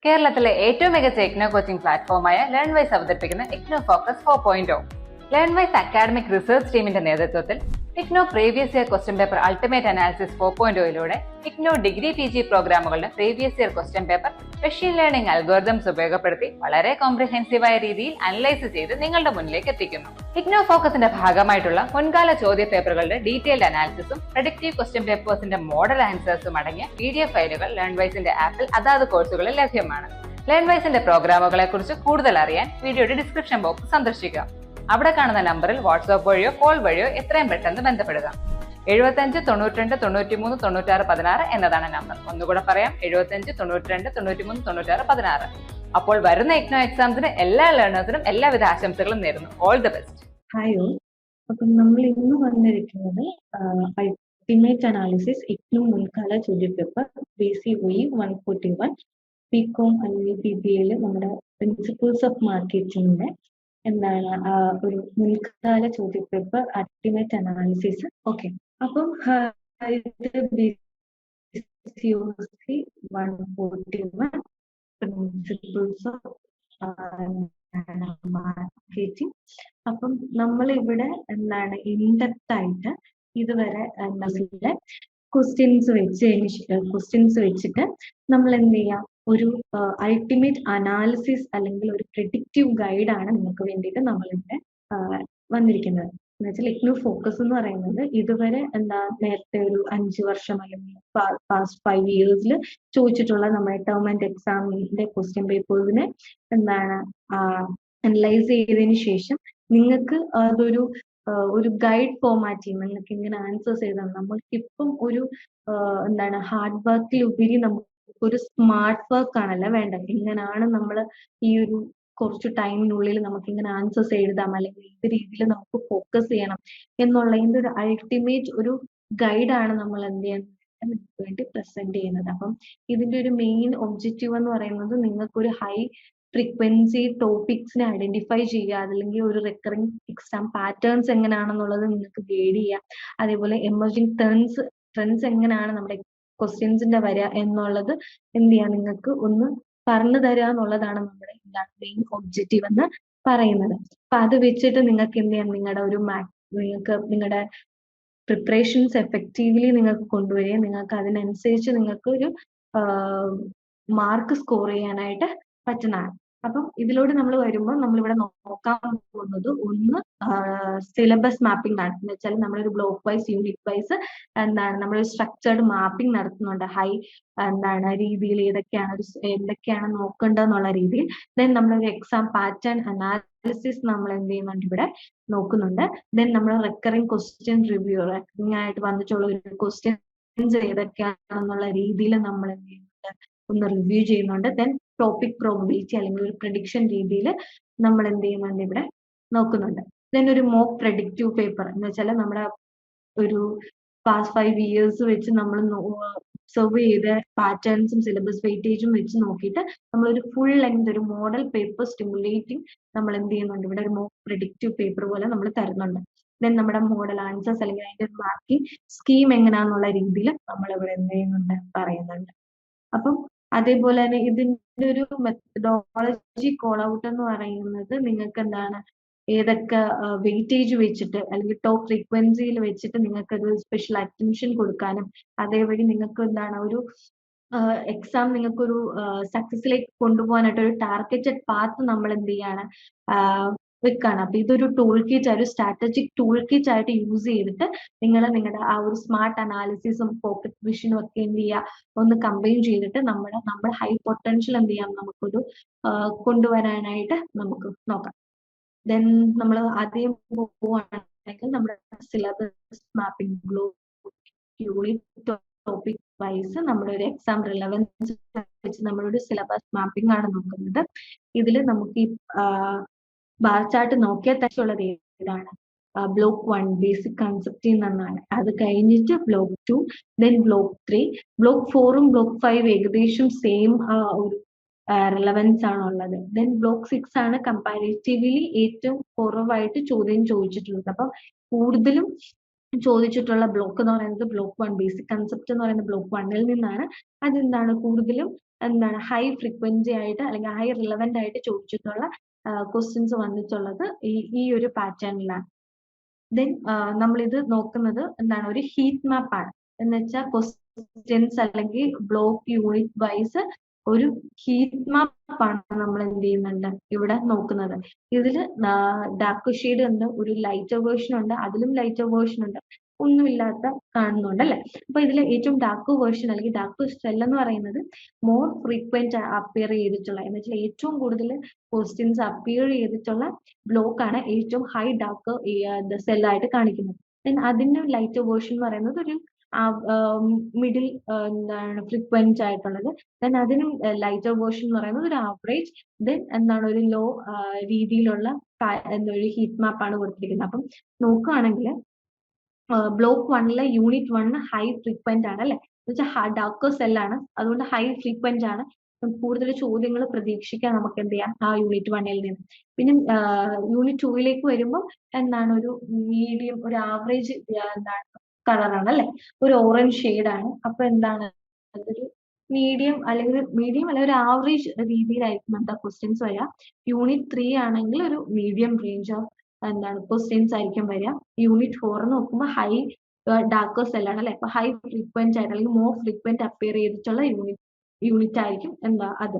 കേരളത്തിലെ ഏറ്റവും മികച്ച ഇഗ്നോ കോച്ചിംഗ് പ്ലാറ്റ്ഫോമായ ലേൺവൈസ് അവതരിപ്പിക്കുന്ന IGNOU focus 4.0. Learnwise academic research ടീമിന്റെ നേതൃത്വത്തിൽ IGNOU previous year question paper ultimate analysis 4.0യിലൂടെ ഇഗ്നോ ഡിഗ്രി PG പ്രോഗ്രാമുകളുടെ previous year question paper machine learning algorithms ഉപയോഗപ്പെടുത്തി വളരെ കോംപ്രിഹെൻസീവായ രീതിയിൽ അനലൈസ് ചെയ്ത് നിങ്ങളുടെ മുന്നിലേക്ക് എത്തിക്കുന്നു. ഇഗ്നോ ഫോക്കസിന്റെ ഭാഗമായിട്ടുള്ള മുൻകാല ചോദ്യ പേപ്പറുകളുടെ ഡീറ്റെയിൽഡ് അനാലിസിസും പ്രഡിക്റ്റീവ് ക്വസ്റ്റ്യൻ പേപ്പേഴ്സിന്റെ മോഡൽ ആൻസേഴ്സും അടങ്ങിയ PDF ഫയലുകൾ ലേൺവൈസിന്റെ ആപ്പിൽ അതാത് കോഴ്സുകളിൽ ലഭ്യമാണ്. ലേൺവൈസിന്റെ പ്രോഗ്രാമുകളെ കുറിച്ച് കൂടുതൽ അറിയാൻ വീഡിയോയുടെ ഡിസ്ക്രിപ്ഷൻ ബോക്സ് സന്ദർശിക്കുക. അവിടെ കാണുന്ന നമ്പറിൽ വാട്സ്ആപ്പ് വഴിയോ കോൾ വഴിയോ എത്രയും പെട്ടെന്ന് ബന്ധപ്പെടുക. 75 92 93 96 16 എന്നതാണ് നമ്പർ. ഒന്നുകൂടെ പറയാം, 75 92 93 96 16. അപ്പോൾ വരുന്ന ഇഗ്നോ എക്സാംസിന് എല്ലാ ലേണേഴ്സിനും എല്ലാവിധ ആശംസകളും നേരുന്നു. All the best. Hi all. അപ്പം നമ്മൾ ഇന്ന് വന്നിരിക്കുന്നത് അൾട്ടിമേറ്റ് അനാലിസിസ് ഇഗ്നോ മുൻകാല ചോദ്യപേപ്പർ BCOE 141 BCom അല്ലെങ്കിൽ PBAയിൽ നമ്മുടെ പ്രിൻസിപ്പിൾസ് ഓഫ് മാർക്കറ്റിംഗിന്റെ ഒരു മുൻകാല ചോദ്യപേപ്പർ അൾട്ടിമേറ്റ് അനാലിസിസ്. ഓക്കെ, അപ്പം ഇത് BCOE 141 പ്രിൻസിപ്പിൾസ് ഓഫ് മാർക്കറ്റിംഗ്. അപ്പം നമ്മൾ ഇവിടെ ഇൻഡെപ്ത് ആയിട്ട് ഇതുവരെ ക്വസ്റ്റ്യൻസ് വെച്ചിട്ട് നമ്മൾ എന്ത് ചെയ്യാം, ഒരു അൾട്ടിമേറ്റ് അനാലിസിസ് അല്ലെങ്കിൽ ഒരു പ്രെഡിക്റ്റീവ് ഗൈഡ് ആണ് നിങ്ങൾക്ക് വേണ്ടിയിട്ട് നമ്മളിവിടെ വന്നിരിക്കുന്നത്. എന്ന് വെച്ചാൽ ഇഗ്നോ ഫോക്കസ് എന്ന് പറയുന്നത് ഇതുവരെ നേരത്തെ ഒരു 5 വർഷം അല്ലെങ്കിൽ പാസ്റ്റ് 5 ഇയേഴ്സിൽ ചോദിച്ചിട്ടുള്ള നമ്മുടെ ടേം ആൻഡ് എക്സാമിന്റെ ക്വസ്റ്റ്യൻ പേപ്പേഴ്സിനെ അനലൈസ് ചെയ്തതിന് ശേഷം നിങ്ങൾക്ക് അതൊരു ഗൈഡ് ഫോമാറ്റിൽ നിങ്ങൾക്ക് ഇങ്ങനെ ആൻസേഴ്സ് എഴുതാം. നമ്മൾക്കിപ്പം ഒരു ഹാർഡ് വർക്കിലുപരി നമുക്കൊരു സ്മാർട്ട് വർക്ക് ആണല്ലോ വേണ്ടത്. എങ്ങനെയാണ് നമ്മൾ ഈ ഒരു കുറച്ച് ടൈമിനുള്ളിൽ നമുക്ക് ഇങ്ങനെ ആൻസേഴ്സ് എഴുതാം, അല്ലെങ്കിൽ ഏത് രീതിയിൽ നമുക്ക് ഫോക്കസ് ചെയ്യണം എന്നുള്ളതിന്റെ ഒരു അൾട്ടിമേറ്റ് ഒരു ഗൈഡാണ് നമ്മൾ എന്ത് ചെയ്യുന്നത് നിങ്ങൾക്ക് വേണ്ടി പ്രസന്റ് ചെയ്യുന്നത്. അപ്പം ഇതിന്റെ ഒരു മെയിൻ ഒബ്ജക്റ്റീവ് എന്ന് പറയുന്നത് നിങ്ങൾക്കൊരു ഹൈ ഫ്രീക്വൻസി ടോപ്പിക്സിനെ ഐഡന്റിഫൈ ചെയ്യുക, അല്ലെങ്കിൽ ഒരു റിക്കറിംഗ് എക്സാം പാറ്റേൺസ് എങ്ങനെയാണെന്നുള്ളത് നിങ്ങൾക്ക് ഗൈഡ് ചെയ്യുക. അതേപോലെ എമർജിംഗ് ട്രെൻഡ്സ് എങ്ങനെയാണ് നമ്മുടെ ക്വസ്റ്റ്യൻസിന്റെ വരിക എന്നുള്ളത് എന്ത് ചെയ്യാം, നിങ്ങൾക്ക് ഒന്ന് പറഞ്ഞു തരിക എന്നുള്ളതാണ് നമ്മുടെ മെയിൻ ഒബ്ജക്റ്റീവ് എന്ന് പറയുന്നത്. അപ്പൊ അത് വെച്ചിട്ട് നിങ്ങൾക്ക് എന്ത് ചെയ്യാം, നിങ്ങളുടെ പ്രിപ്പറേഷൻസ് എഫക്റ്റീവ്ലി നിങ്ങൾക്ക് കൊണ്ടുവരികയും നിങ്ങൾക്ക് അതിനനുസരിച്ച് നിങ്ങൾക്ക് ഒരു മാർക്ക് സ്കോർ ചെയ്യാനായിട്ട് പറ്റുന്നതാണ്. അപ്പം ഇതിലോട്ട് നമ്മൾ വരുമ്പോൾ നമ്മളിവിടെ നോക്കാൻ പോകുന്നത് ഒന്ന് സിലബസ് മാപ്പിംഗ് ആണ്. എന്ന് വെച്ചാൽ നമ്മളൊരു ബ്ലോക്ക് വൈസ് യൂണിറ്റ് വൈസ് നമ്മളൊരു സ്ട്രക്ചേർഡ് മാപ്പിംഗ് നടത്തുന്നുണ്ട്. രീതിയിൽ എന്തൊക്കെയാണ് നോക്കേണ്ടതെന്നുള്ള രീതിയിൽ. ദെൻ നമ്മളൊരു എക്സാം പാറ്റേൺ അനാലിസിസ് നമ്മൾ എന്ത് ചെയ്യുന്നുണ്ട് ഇവിടെ നോക്കുന്നുണ്ട്. ദെൻ നമ്മൾ റിക്കറിംഗ് ക്വസ്റ്റ്യൻ റിവ്യൂ, ആയിട്ട് വന്നിട്ടുള്ള ഒരു ക്വസ്റ്റ്യൻസ് ഏതൊക്കെയാണെന്നുള്ള രീതിയിൽ നമ്മൾ എന്ത് ചെയ്യുന്നുണ്ട്, ഒന്ന് റിവ്യൂ ചെയ്യുന്നുണ്ട്. ദെൻ ടോപ്പിക് പ്രോബബിലിറ്റി അല്ലെങ്കിൽ ഒരു പ്രഡിക്ഷൻ രീതിയിൽ നമ്മൾ എന്ത് ചെയ്യുന്നുണ്ട് ഇവിടെ നോക്കുന്നുണ്ട്. ദെൻ ഒരു മോക്ക് പ്രഡിക്റ്റീവ് പേപ്പർ എന്ന് വെച്ചാൽ നമ്മുടെ ഒരു പാസ്റ്റ് 5 ഇയേഴ്സ് വെച്ച് നമ്മൾ ഒബ്സർവ് ചെയ്ത പാറ്റേൺസും സിലബസ് വെയിറ്റേജും വെച്ച് നോക്കിയിട്ട് നമ്മളൊരു ഫുൾ ലെങ്ത് ഒരു മോഡൽ പേപ്പർ സ്റ്റിമുലേറ്റിംഗ് നമ്മൾ എന്ത് ചെയ്യുന്നുണ്ട് ഇവിടെ ഒരു മോക്ക് പ്രഡിക്റ്റീവ് പേപ്പർ പോലെ നമ്മൾ തരുന്നുണ്ട്. ദെൻ നമ്മുടെ മോഡൽ ആൻസേഴ്സ് അല്ലെങ്കിൽ അതിന്റെ മാർക്കിംഗ് സ്കീം എങ്ങനെയാന്നുള്ള രീതിയിൽ നമ്മൾ ഇവിടെ എന്ത് ചെയ്യുന്നുണ്ട് പറയുന്നുണ്ട്. അപ്പം അതേപോലെ തന്നെ ഇതിന്റെ ഒരു മെത്തഡോളജി കോൾ ഔട്ട് എന്ന് പറയുന്നത് നിങ്ങൾക്ക് ഏതൊക്കെ വെയിറ്റേജ് വെച്ചിട്ട് അല്ലെങ്കിൽ ടോപ്പ് ഫ്രീക്വൻസിയിൽ വെച്ചിട്ട് നിങ്ങൾക്ക് ഒരു സ്പെഷ്യൽ അറ്റൻഷൻ കൊടുക്കാനും അതേവഴി നിങ്ങൾക്ക് ഒരു എക്സാം നിങ്ങൾക്കൊരു സക്സസിലേക്ക് കൊണ്ടുപോകാനായിട്ട് ഒരു ടാർഗറ്റഡ് പാത്ത് നമ്മൾ എന്ത് ചെയ്യാണ് വെക്കാണ്. അപ്പൊ ഇതൊരു ടൂൾ കിറ്റ്, ഒരു സ്ട്രാറ്റജിക് ടൂൾ കിറ്റ് ആയിട്ട് യൂസ് ചെയ്തിട്ട് നിങ്ങളുടെ ആ ഒരു സ്മാർട്ട് അനാലിസിസും പോക്കറ്റ് വിഷനും ഒക്കെ എന്ത് ചെയ്യുക, ഒന്ന് കമ്പൈൻ ചെയ്തിട്ട് നമ്മുടെ ഹൈ പൊട്ടൻഷ്യൽ എന്ത് ചെയ്യാം നമുക്കൊരു കൊണ്ടുവരാനായിട്ട് നമുക്ക് നോക്കാം. ദെൻ നമ്മൾ ആദ്യം പോവുകയാണെങ്കിൽ നമ്മുടെ syllabus mapping unit topic wise നമ്മുടെ ഒരു എക്സാം റിലവൻസ് വെച്ച് നമ്മളൊരു സിലബസ് മാപ്പിംഗ് ആണ് നോക്കുന്നത്. ഇതിൽ നമുക്ക് ഈ ബാർ ചാർട്ട് നോക്കിയാൽ തന്നെയുള്ളത് ഏതാണ്, ബ്ലോക്ക് 1 ബേസിക് കൺസെപ്റ്റ് എന്നാണ്. അത് കഴിഞ്ഞിട്ട് ബ്ലോക്ക് 2, ദെൻ ബ്ലോക്ക് 3, ബ്ലോക്ക് 4ഉം ബ്ലോക്ക് 5 ഏകദേശം സെയിം ഒരു റിലവൻസ് ആണ് ഉള്ളത്. ദെൻ ബ്ലോക്ക് 6 ആണ് കമ്പാരിറ്റീവ്ലി ഏറ്റവും കുറവായിട്ട് ചോദ്യം ചോദിച്ചിട്ടുള്ളത്. അപ്പം കൂടുതലും ചോദിച്ചിട്ടുള്ള ബ്ലോക്ക് എന്ന് പറയുന്നത് ബ്ലോക്ക് 1 ബേസിക് കൺസെപ്റ്റ് എന്ന് പറയുന്ന ബ്ലോക്ക് 1ൽ നിന്നാണ്. അതെന്താണ് കൂടുതലും എന്താണ് ഹൈ ഫ്രീക്വൻസി ആയിട്ട് അല്ലെങ്കിൽ ഹൈ റിലവന്റ് ആയിട്ട് ചോദിച്ചിട്ടുള്ള ക്വസ്റ്റ്യൻസ് വന്നിട്ടുള്ളത് ഈ ഒരു പാറ്റേണിലാണ്. ദെൻ നമ്മളിത് നോക്കുന്നത് എന്താണ് ഒരു ഹീറ്റ് മാപ്പ് ആണ്. എന്ന് വെച്ചാൽ ക്വസ്റ്റ്യൻസ് അല്ലെങ്കിൽ ബ്ലോക്ക് യൂണിറ്റ് വൈസ് ഒരു ഹീറ്റ് മാപ്പ് ആണ് നമ്മൾ എന്ത് ചെയ്യുന്നുണ്ട് ഇവിടെ നോക്കുന്നത്. ഇതിൽ ഡാർക്ക് ഷെയ്ഡ് ഉണ്ട്, ഒരു ലൈറ്റർ വേർഷൻ ഉണ്ട്, അതിലും ലൈറ്റർ വേർഷൻ ഉണ്ട്, ഒന്നുമില്ലാത്ത കാണുന്നുണ്ട് അല്ലെ. അപ്പൊ ഇതിൽ ഏറ്റവും ഡാർക്ക് വേർഷൻ അല്ലെങ്കിൽ ഡാർക്ക് സെൽ എന്ന് പറയുന്നത് മോർ ഫ്രീക്വന്റ് അപ്പിയർ ചെയ്തിട്ടുള്ള, എന്ന് വെച്ചാൽ ഏറ്റവും കൂടുതൽ ക്വസ്റ്റ്യൻസ് അപ്പിയർ ചെയ്തിട്ടുള്ള ബ്ലോക്ക് ആണ് ഏറ്റവും ഹൈ ഡാർക്ക് സെല്ലായിട്ട് കാണിക്കുന്നത്. ദെൻ അതിന്റെ ലൈറ്റർ വേർഷൻ എന്ന് പറയുന്നത് ഒരു മിഡിൽ എന്താണ് ഫ്രീക്വന്റ് ആയിട്ടുള്ളത്. ദെൻ അതിനും ലൈറ്റർ വേർഷൻ എന്ന് പറയുന്നത് ഒരു ആവറേജ്. ദെൻ എന്താണ് ഒരു ലോ രീതിയിലുള്ള എന്താ ഒരു ഹീറ്റ് മാപ്പ് ആണ് കൊടുത്തിരിക്കുന്നത്. അപ്പം നോക്കുകയാണെങ്കിൽ ബ്ലോക്ക് 1 യൂണിറ്റ് 1 ഹൈ ഫ്രീക്വന്റ് ആണ് അല്ലെ, എന്ന് വെച്ചാൽ ഡാർക്ക് സെല്ലാണ്, അതുകൊണ്ട് ഹൈ ഫ്രീക്വന്റ് ആണ്. കൂടുതൽ ചോദ്യങ്ങൾ പ്രതീക്ഷിക്കാം നമുക്ക് എന്ത് ചെയ്യാം ആ യൂണിറ്റ് 1 നിന്ന്. പിന്നെ യൂണിറ്റ് 2 വരുമ്പോൾ എന്താണ് ഒരു മീഡിയം ഒരു ആവറേജ് എന്താണ് കളറാണ് അല്ലെ, ഒരു ഓറഞ്ച് ഷെയ്ഡ് ആണ്. അപ്പൊ എന്താണ് അതൊരു മീഡിയം അല്ലെങ്കിൽ ഒരു ആവറേജ് രീതിയിലായിരിക്കും എന്താ ക്വസ്റ്റ്യൻസ് വരിക. യൂണിറ്റ് 3 ആണെങ്കിൽ ഒരു മീഡിയം റേഞ്ച് ഓഫ് എന്താണ് ക്വസ്റ്റ്യൻസ് ആയിരിക്കും വരിക. യൂണിറ്റ് 4 നോക്കുമ്പോൾ ഹൈ ഡാർക്ക് സെല്ലാണ് അല്ലെ, അപ്പൊ ഹൈ ഫ്രീക്വന്റ് ആയിട്ട് അല്ലെങ്കിൽ മോർ ഫ്രീക്വന്റ് അപ്പിയർ ചെയ്തിട്ടുള്ള യൂണിറ്റ് ആയിരിക്കും എന്താ അത്.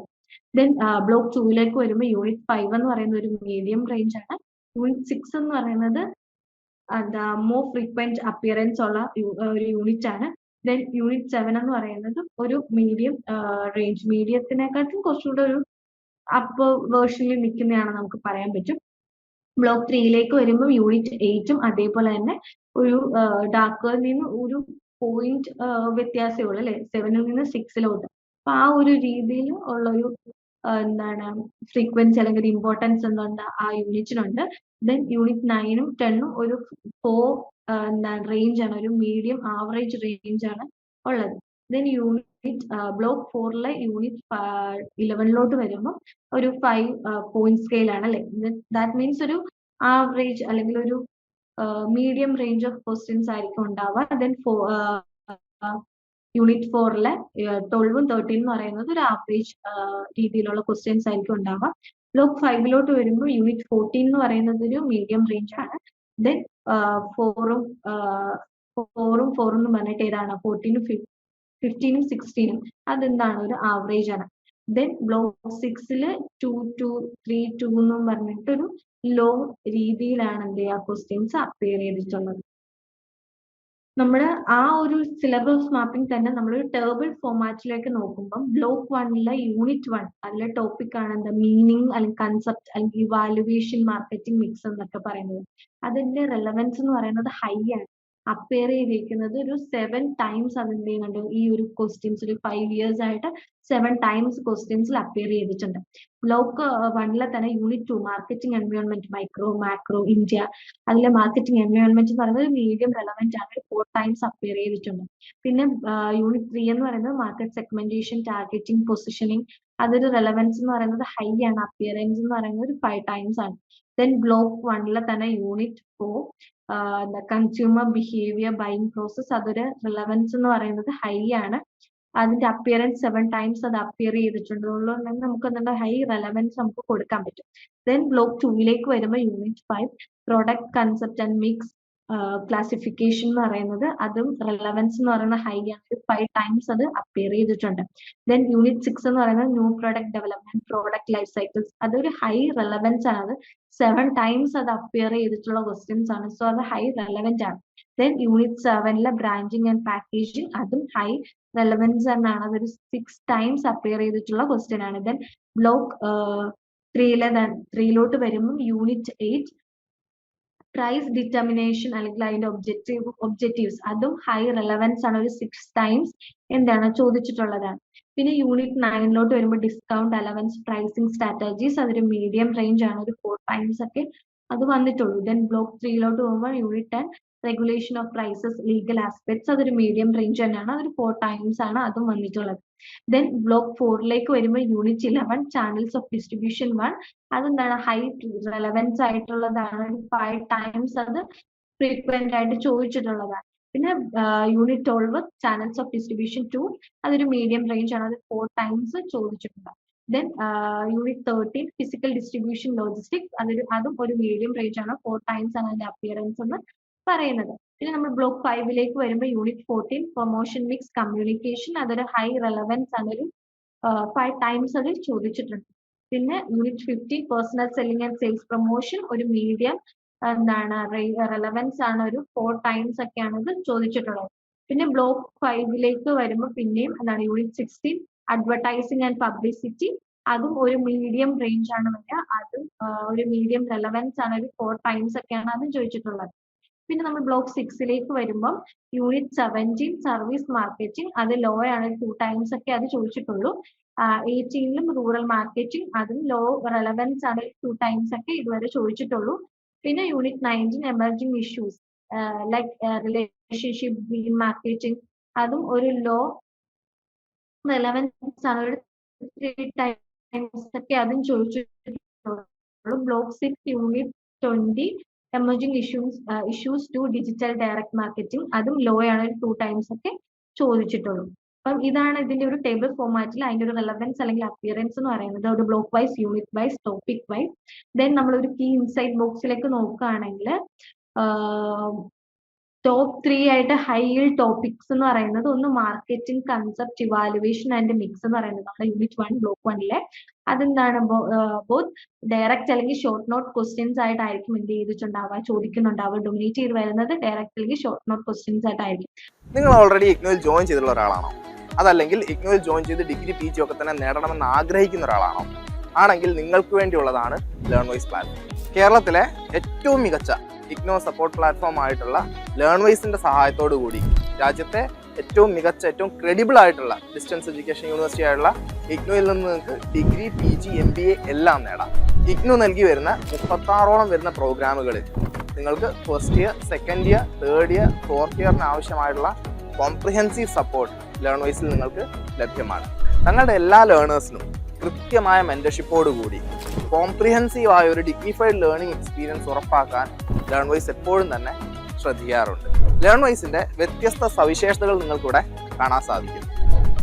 ദെൻ ബ്ലോക്ക് 2 വരുമ്പോൾ യൂണിറ്റ് 5 എന്ന് പറയുന്ന ഒരു മീഡിയം റേഞ്ച് ആണ്. യൂണിറ്റ് 6 എന്ന് പറയുന്നത് എന്താ മോർ ഫ്രീക്വന്റ് അപ്പിയറൻസ് ഉള്ള ഒരു യൂണിറ്റ് ആണ്. ദെൻ യൂണിറ്റ് 7 എന്ന് പറയുന്നത് ഒരു മീഡിയം റേഞ്ച്, മീഡിയത്തിനെക്കാട്ടും കുറച്ചുകൂടെ ഒരു അപ്പർ വേർഷനിൽ നിൽക്കുന്നതാണ് നമുക്ക് പറയാൻ പറ്റും. ബ്ലോക്ക് 3 വരുമ്പോൾ യൂണിറ്റ് 8ഉം അതേപോലെ തന്നെ ഒരു ഡാർക്കറിൽ നിന്ന് ഒരു പോയിന്റ് വ്യത്യാസമേ ഉള്ളൂ അല്ലെ, 7ൽ നിന്ന് 6ലോട്ട്. അപ്പൊ ആ ഒരു രീതിയിൽ ഉള്ള ഒരു എന്താണ് ഫ്രീക്വൻസി അല്ലെങ്കിൽ ഒരു ഇമ്പോർട്ടൻസ് എന്തുണ്ട് ആ യൂണിറ്റിനുണ്ട്. ദെൻ യൂണിറ്റ് 9ഉം 10ഉം ഒരു 4 എന്താണ് റേഞ്ച് ആണ്, ഒരു മീഡിയം ആവറേജ് റേഞ്ച് ആണ് ഉള്ളത്. ദെൻ ബ്ലോക്ക് 4 യൂണിറ്റ് 11ലോട്ട് വരുമ്പോൾ ഒരു 5 പോയിന്റ് സ്കെയിൽ ആണ് അല്ലെ. ദാറ്റ് മീൻസ് ഒരു ആവറേജ് അല്ലെങ്കിൽ ഒരു മീഡിയം റേഞ്ച് ഓഫ് ക്വസ്റ്റ്യൻസ് ആയിരിക്കും ഉണ്ടാവുക. ദെൻ യൂണിറ്റ് 4 12ഉം 13 എന്ന് പറയുന്നത് ഒരു ആവറേജ് രീതിയിലുള്ള ക്വസ്റ്റ്യൻസ് ആയിരിക്കും ഉണ്ടാവുക. ബ്ലോക്ക് 5ലോട്ട് വരുമ്പോൾ യൂണിറ്റ് 14 എന്ന് പറയുന്നത് ഒരു മീഡിയം റേഞ്ച് ആണ്. ദെൻ 4ഉം 4 എന്ന് പറഞ്ഞിട്ട് ഏതാണ് 14ഉം 15ഉം 16ഉം അതെന്താണ് ഒരു ആവറേജ് ആണ്. ദെൻ ബ്ലോക്ക് 6 2 2 3 2 എന്നും പറഞ്ഞിട്ട് ഒരു ലോ രീതിയിലാണ് എന്ത് ചെയ്യുക ക്വസ്റ്റ്യൻസ് അപ്പിയർ ചെയ്തിട്ടുള്ളത്. നമ്മുടെ ആ ഒരു സിലബസ് മാപ്പിംഗ് തന്നെ നമ്മളൊരു ടേബിൾ ഫോമാറ്റിലേക്ക് നോക്കുമ്പോൾ ബ്ലോക്ക് 1 യൂണിറ്റ് 1 അതിലെ ടോപ്പിക് ആണ് എന്താ മീനിങ് അല്ലെങ്കിൽ കൺസെപ്റ്റ് അല്ലെങ്കിൽ ഇവാലുവേഷൻ മാർക്കറ്റിംഗ് മിക്സ് എന്നൊക്കെ പറയുന്നത്. അതിന്റെ റെലവൻസ് എന്ന് പറയുന്നത് ഹൈ ആണ്. അപ്പിയർ ചെയ്തിരിക്കുന്നത് ഒരു 7 ടൈംസ് അതിന്റെ ചെയ്യുന്നുണ്ട്. ഈ ഒരു ക്വസ്റ്റ്യൻസ് ഒരു 5 years ആയിട്ട് 7 ടൈംസ് ക്വസ്റ്റ്യൻസിൽ അപ്പിയർ ചെയ്തിട്ടുണ്ട്. ബ്ലോക്ക് 1 തന്നെ unit 2 marketing environment micro macro India, അതിലെ മാർക്കറ്റിംഗ് എൻവയോൺമെന്റ് എന്ന് പറയുന്നത് മീഡിയം റെലവന്റ് ആണ്, 4 ടൈംസ് അപ്പിയർ ചെയ്തിട്ടുണ്ട്. പിന്നെ യൂണിറ്റ് 3 എന്ന് പറയുന്നത് മാർക്കറ്റ് സെഗ്മെന്റേഷൻ ടാർഗറ്റിംഗ് പൊസിഷനിങ്, അതൊരു റെലവൻസ് എന്ന് പറയുന്നത് ഹൈ ആണ്, അപ്പിയറൻസ് എന്ന് പറയുന്നത് ഒരു 5 ടൈംസ് ആണ്. ദെൻ ബ്ലോക്ക് 1 തന്നെ unit 4 consumer behaviour buying process, അതൊരു റിലവൻസ് എന്ന് പറയുന്നത് ഹൈ ആണ്, അതിന്റെ അപ്പിയറൻസ് 7 ടൈംസ് അത് അപ്പിയർ ചെയ്തിട്ടുണ്ട്. അതുകൊണ്ട് നമുക്ക് എന്താ ഹൈ റെലവൻസ് നമുക്ക് കൊടുക്കാൻ പറ്റും. ദെൻ ബ്ലോക്ക് 2 വരുമ്പോൾ unit 5 product concept and mix classification എന്ന് പറയുന്നത് അതും റെലവൻസ് എന്ന് പറയുന്നത് ഹൈ ആണ്, 5 ടൈംസ് അത് അപ്പിയർ ചെയ്തിട്ടുണ്ട്. ദെൻ യൂണിറ്റ് 6 എന്ന് പറയുന്നത് new product development product life cycles, അതൊരു ഹൈ റെലവൻസ് ആണ്, അത് 7 ടൈംസ് അത് അപ്പിയർ ചെയ്തിട്ടുള്ള ക്വസ്റ്റ്യൻസ് ആണ്. സോ അത് ഹൈ റെലവന്റ് ആണ്. Then unit 7 branching and packaging, അതും ഹൈ റെലവൻസ് എന്നാണ്, അതൊരു 6 ടൈംസ് അപ്പിയർ ചെയ്തിട്ടുള്ള ക്വസ്റ്റ്യൻ ആണ്. ദെൻ ബ്ലോക്ക് 3ലോട്ട് വരുമ്പോൾ യൂണിറ്റ് 8 പ്രൈസ് ഡിറ്റർമിനേഷൻ അല്ലെങ്കിൽ അതിന്റെ ഒബ്ജക്റ്റീവ്സ്, അതും ഹൈ റെലവൻസ് ആണ്, ഒരു 6 ടൈംസ് എന്താണ് ചോദിച്ചിട്ടുള്ളതാണ്. പിന്നെ യൂണിറ്റ് 9ലോട്ട് വരുമ്പോൾ ഡിസ്കൗണ്ട് അലവൻസ് പ്രൈസിംഗ് സ്ട്രാറ്റജീസ്, അതൊരു മീഡിയം റേഞ്ച് ആണ്, ഒരു 4 ടൈംസ് ഒക്കെ അത് വന്നിട്ടുള്ളൂ. ദെൻ ബ്ലോക്ക് 3ലോട്ട് പോകുമ്പോൾ unit 10 regulation of prices legal aspects, അതൊരു മീഡിയം റേഞ്ച് തന്നെയാണ്, അതൊരു 4 ടൈംസ് ആണ് അതും വന്നിട്ടുള്ളത്. ദെൻ ബ്ലോക്ക് 4 വരുമ്പോൾ യൂണിറ്റ് 11 ചാനൽസ് ഓഫ് ഡിസ്ട്രിബ്യൂഷൻ 1, അതെന്താണ് ഹൈ റെലവൻസ് ആയിട്ടുള്ളതാണ്, 5 ടൈംസ് അത് ഫ്രീക്വന്റ് ആയിട്ട് ചോദിച്ചിട്ടുള്ളതാണ്. പിന്നെ യൂണിറ്റ് 12 ചാനൽസ് ഓഫ് ഡിസ്ട്രിബ്യൂഷൻ 2 അതൊരു മീഡിയം റേഞ്ച് ആണ്, അത് 4 ടൈംസ് ചോദിച്ചിട്ടുണ്ട്. Then unit 13 physical distribution logistics അതും ഒരു മീഡിയം റേഞ്ച് ആണ്, 4 ടൈംസ് ആണ് അതിന്റെ അപ്പിയറൻസ് എന്ന് പറയുന്നത്. പിന്നെ നമ്മൾ ബ്ലോക്ക് 5ലേക്ക് വരുമ്പോൾ യൂണിറ്റ് 14 പ്രൊമോഷൻ മിക്സ് കമ്മ്യൂണിക്കേഷൻ അതൊരു ഹൈ റെലവൻസ് ആണ്, ഒരു 5 ടൈംസ് അത് ചോദിച്ചിട്ടുണ്ട്. പിന്നെ unit 15 personal selling and sales promotion ഒരു മീഡിയം എന്താണ് റെലവൻസ് ആണ്, ഒരു 4 ടൈംസ് ഒക്കെയാണ് ഇത് ചോദിച്ചിട്ടുള്ളത്. പിന്നെ ബ്ലോക്ക് 5ലേക്ക് വരുമ്പോൾ പിന്നെയും എന്താണ് യൂണിറ്റ് 16 അഡ്വർടൈസിംഗ് ആൻഡ് പബ്ലിസിറ്റി അതും ഒരു മീഡിയം റേഞ്ച് ആണ് വരിക, അതും ഒരു മീഡിയം റെലവൻസ് ആണ്, ഒരു 4 ടൈംസ് ഒക്കെയാണ് അതും ചോദിച്ചിട്ടുള്ളത്. പിന്നെ നമ്മൾ ബ്ലോക്ക് 6ലേക്ക് വരുമ്പോൾ യൂണിറ്റ് 17 സർവീസ് മാർക്കറ്റിംഗ് അത് ലോ ആണ്, 2 ടൈംസ് ഒക്കെ അത് ചോദിച്ചിട്ടുള്ളൂ. 18ലും റൂറൽ മാർക്കറ്റിംഗ് അതും ലോ റെലവൻസ് ആണ്, 2 ടൈംസ് ഒക്കെ ഇതുവരെ ചോദിച്ചിട്ടുള്ളൂ. പിന്നെ unit 19 emerging issues like relationship green marketing അതും ഒരു ലോ റെലവൻസ് ആണ്, ഒരു 3 ടൈംസ് ഒക്കെ അതും ചോദിച്ചിട്ടുള്ളൂ. Block 6 unit 20 emerging issues to digital direct marketing അതും ലോ ആണ്, ഒരു 2 ടൈംസ് ഒക്കെ ചോദിച്ചിട്ടുള്ളൂ. അപ്പം ഇതാണ് ഇതിന്റെ ഒരു ടേബിൾ ഫോർമാറ്റിൽ അതിന്റെ ഒരു റെലവൻസ് അല്ലെങ്കിൽ അപ്പിയറൻസ് എന്ന് പറയുന്നത്, ഒരു block wise, unit wise, topic wise. Then നമ്മൾ ഒരു കീ ഇൻസൈറ്റ് ബോക്സിലേക്ക് നോക്കുകയാണെങ്കിൽ ടോപ്പ് 3 ആയിട്ട് ഹൈ yield ടോപ്പിക്സ് എന്ന് പറയുന്നത് ഒന്ന് marketing concept evaluation and mix എന്ന് പറയുന്നത് നമ്മുടെ യൂണിറ്റ് 1 ബ്ലോക്ക് 1ലെ അതെന്താണ് ബോത്ത് ഡയറക്റ്റ് അല്ലെങ്കിൽ ഷോർട്ട് നോട്ട് ക്വസ്റ്റ്യൻസ് ആയിട്ടായിരിക്കും എന്ത് ചെയ്തിട്ടുണ്ടാവുക, ചോദിക്കുന്നുണ്ടാവുക. ഡൊമിനേറ്റ് ചെയ്ത് വരുന്നത് ഡയറക്റ്റ് അല്ലെങ്കിൽ ഷോർട്ട് നോട്ട് ക്വസ്റ്റ്യൻസ് ആയിട്ടായിരിക്കും. നിങ്ങൾ ഓൾറെഡി ഇഗ്നോയിൽ ജോയിൻ ചെയ്തിട്ടുള്ള ഒരാളാണോ, അതല്ലെങ്കിൽ ഇഗ്നോയിൽ ജോയിൻ ചെയ്ത് ഡിഗ്രി PG ഒക്കെ തന്നെ നേടണമെന്ന് ആഗ്രഹിക്കുന്ന ഒരാളാണോ? ആണെങ്കിൽ നിങ്ങൾക്ക് വേണ്ടിയുള്ളതാണ് ലേൺവൈസ് പ്ലാറ്റ്ഫോം. കേരളത്തിലെ ഏറ്റവും മികച്ച ഇഗ്നോ സപ്പോർട്ട് പ്ലാറ്റ്ഫോം ആയിട്ടുള്ള ലേൺവൈസിന്റെ സഹായത്തോടു കൂടി രാജ്യത്തെ ഏറ്റവും മികച്ച, ഏറ്റവും ക്രെഡിബിൾ ആയിട്ടുള്ള ഡിസ്റ്റൻസ് എഡ്യൂക്കേഷൻ യൂണിവേഴ്സിറ്റി ആയിട്ടുള്ള ഇഗ്നോയിൽ നിന്ന് നിങ്ങൾക്ക് ഡിഗ്രി PG MBA എല്ലാം നേടാം. ഇഗ്നോ നൽകി വരുന്ന 36ഓളം വരുന്ന പ്രോഗ്രാമുകളിൽ നിങ്ങൾക്ക് first year, second year, third year, fourth ഇയറിന് ആവശ്യമായിട്ടുള്ള കോംപ്രിഹെൻസീവ് സപ്പോർട്ട് ലേൺവൈസിൽ നിങ്ങൾക്ക് ലഭ്യമാണ്. തങ്ങളുടെ എല്ലാ ലേണേഴ്സിനും കൃത്യമായ മെന്റർഷിപ്പോട് കൂടി കോംപ്രിഹെൻസീവ് ആയ ഒരു ഡിഗ്നിഫൈഡ് ലേണിംഗ് എക്സ്പീരിയൻസ് ഉറപ്പാക്കാൻ ലേൺവൈസ് എപ്പോഴും തന്നെ ശ്രദ്ധിക്കാറുണ്ട്. ലേൺവൈസിന്റെ വ്യത്യസ്ത സവിശേഷതകൾ നിങ്ങൾക്കിവിടെ കാണാൻ സാധിക്കും.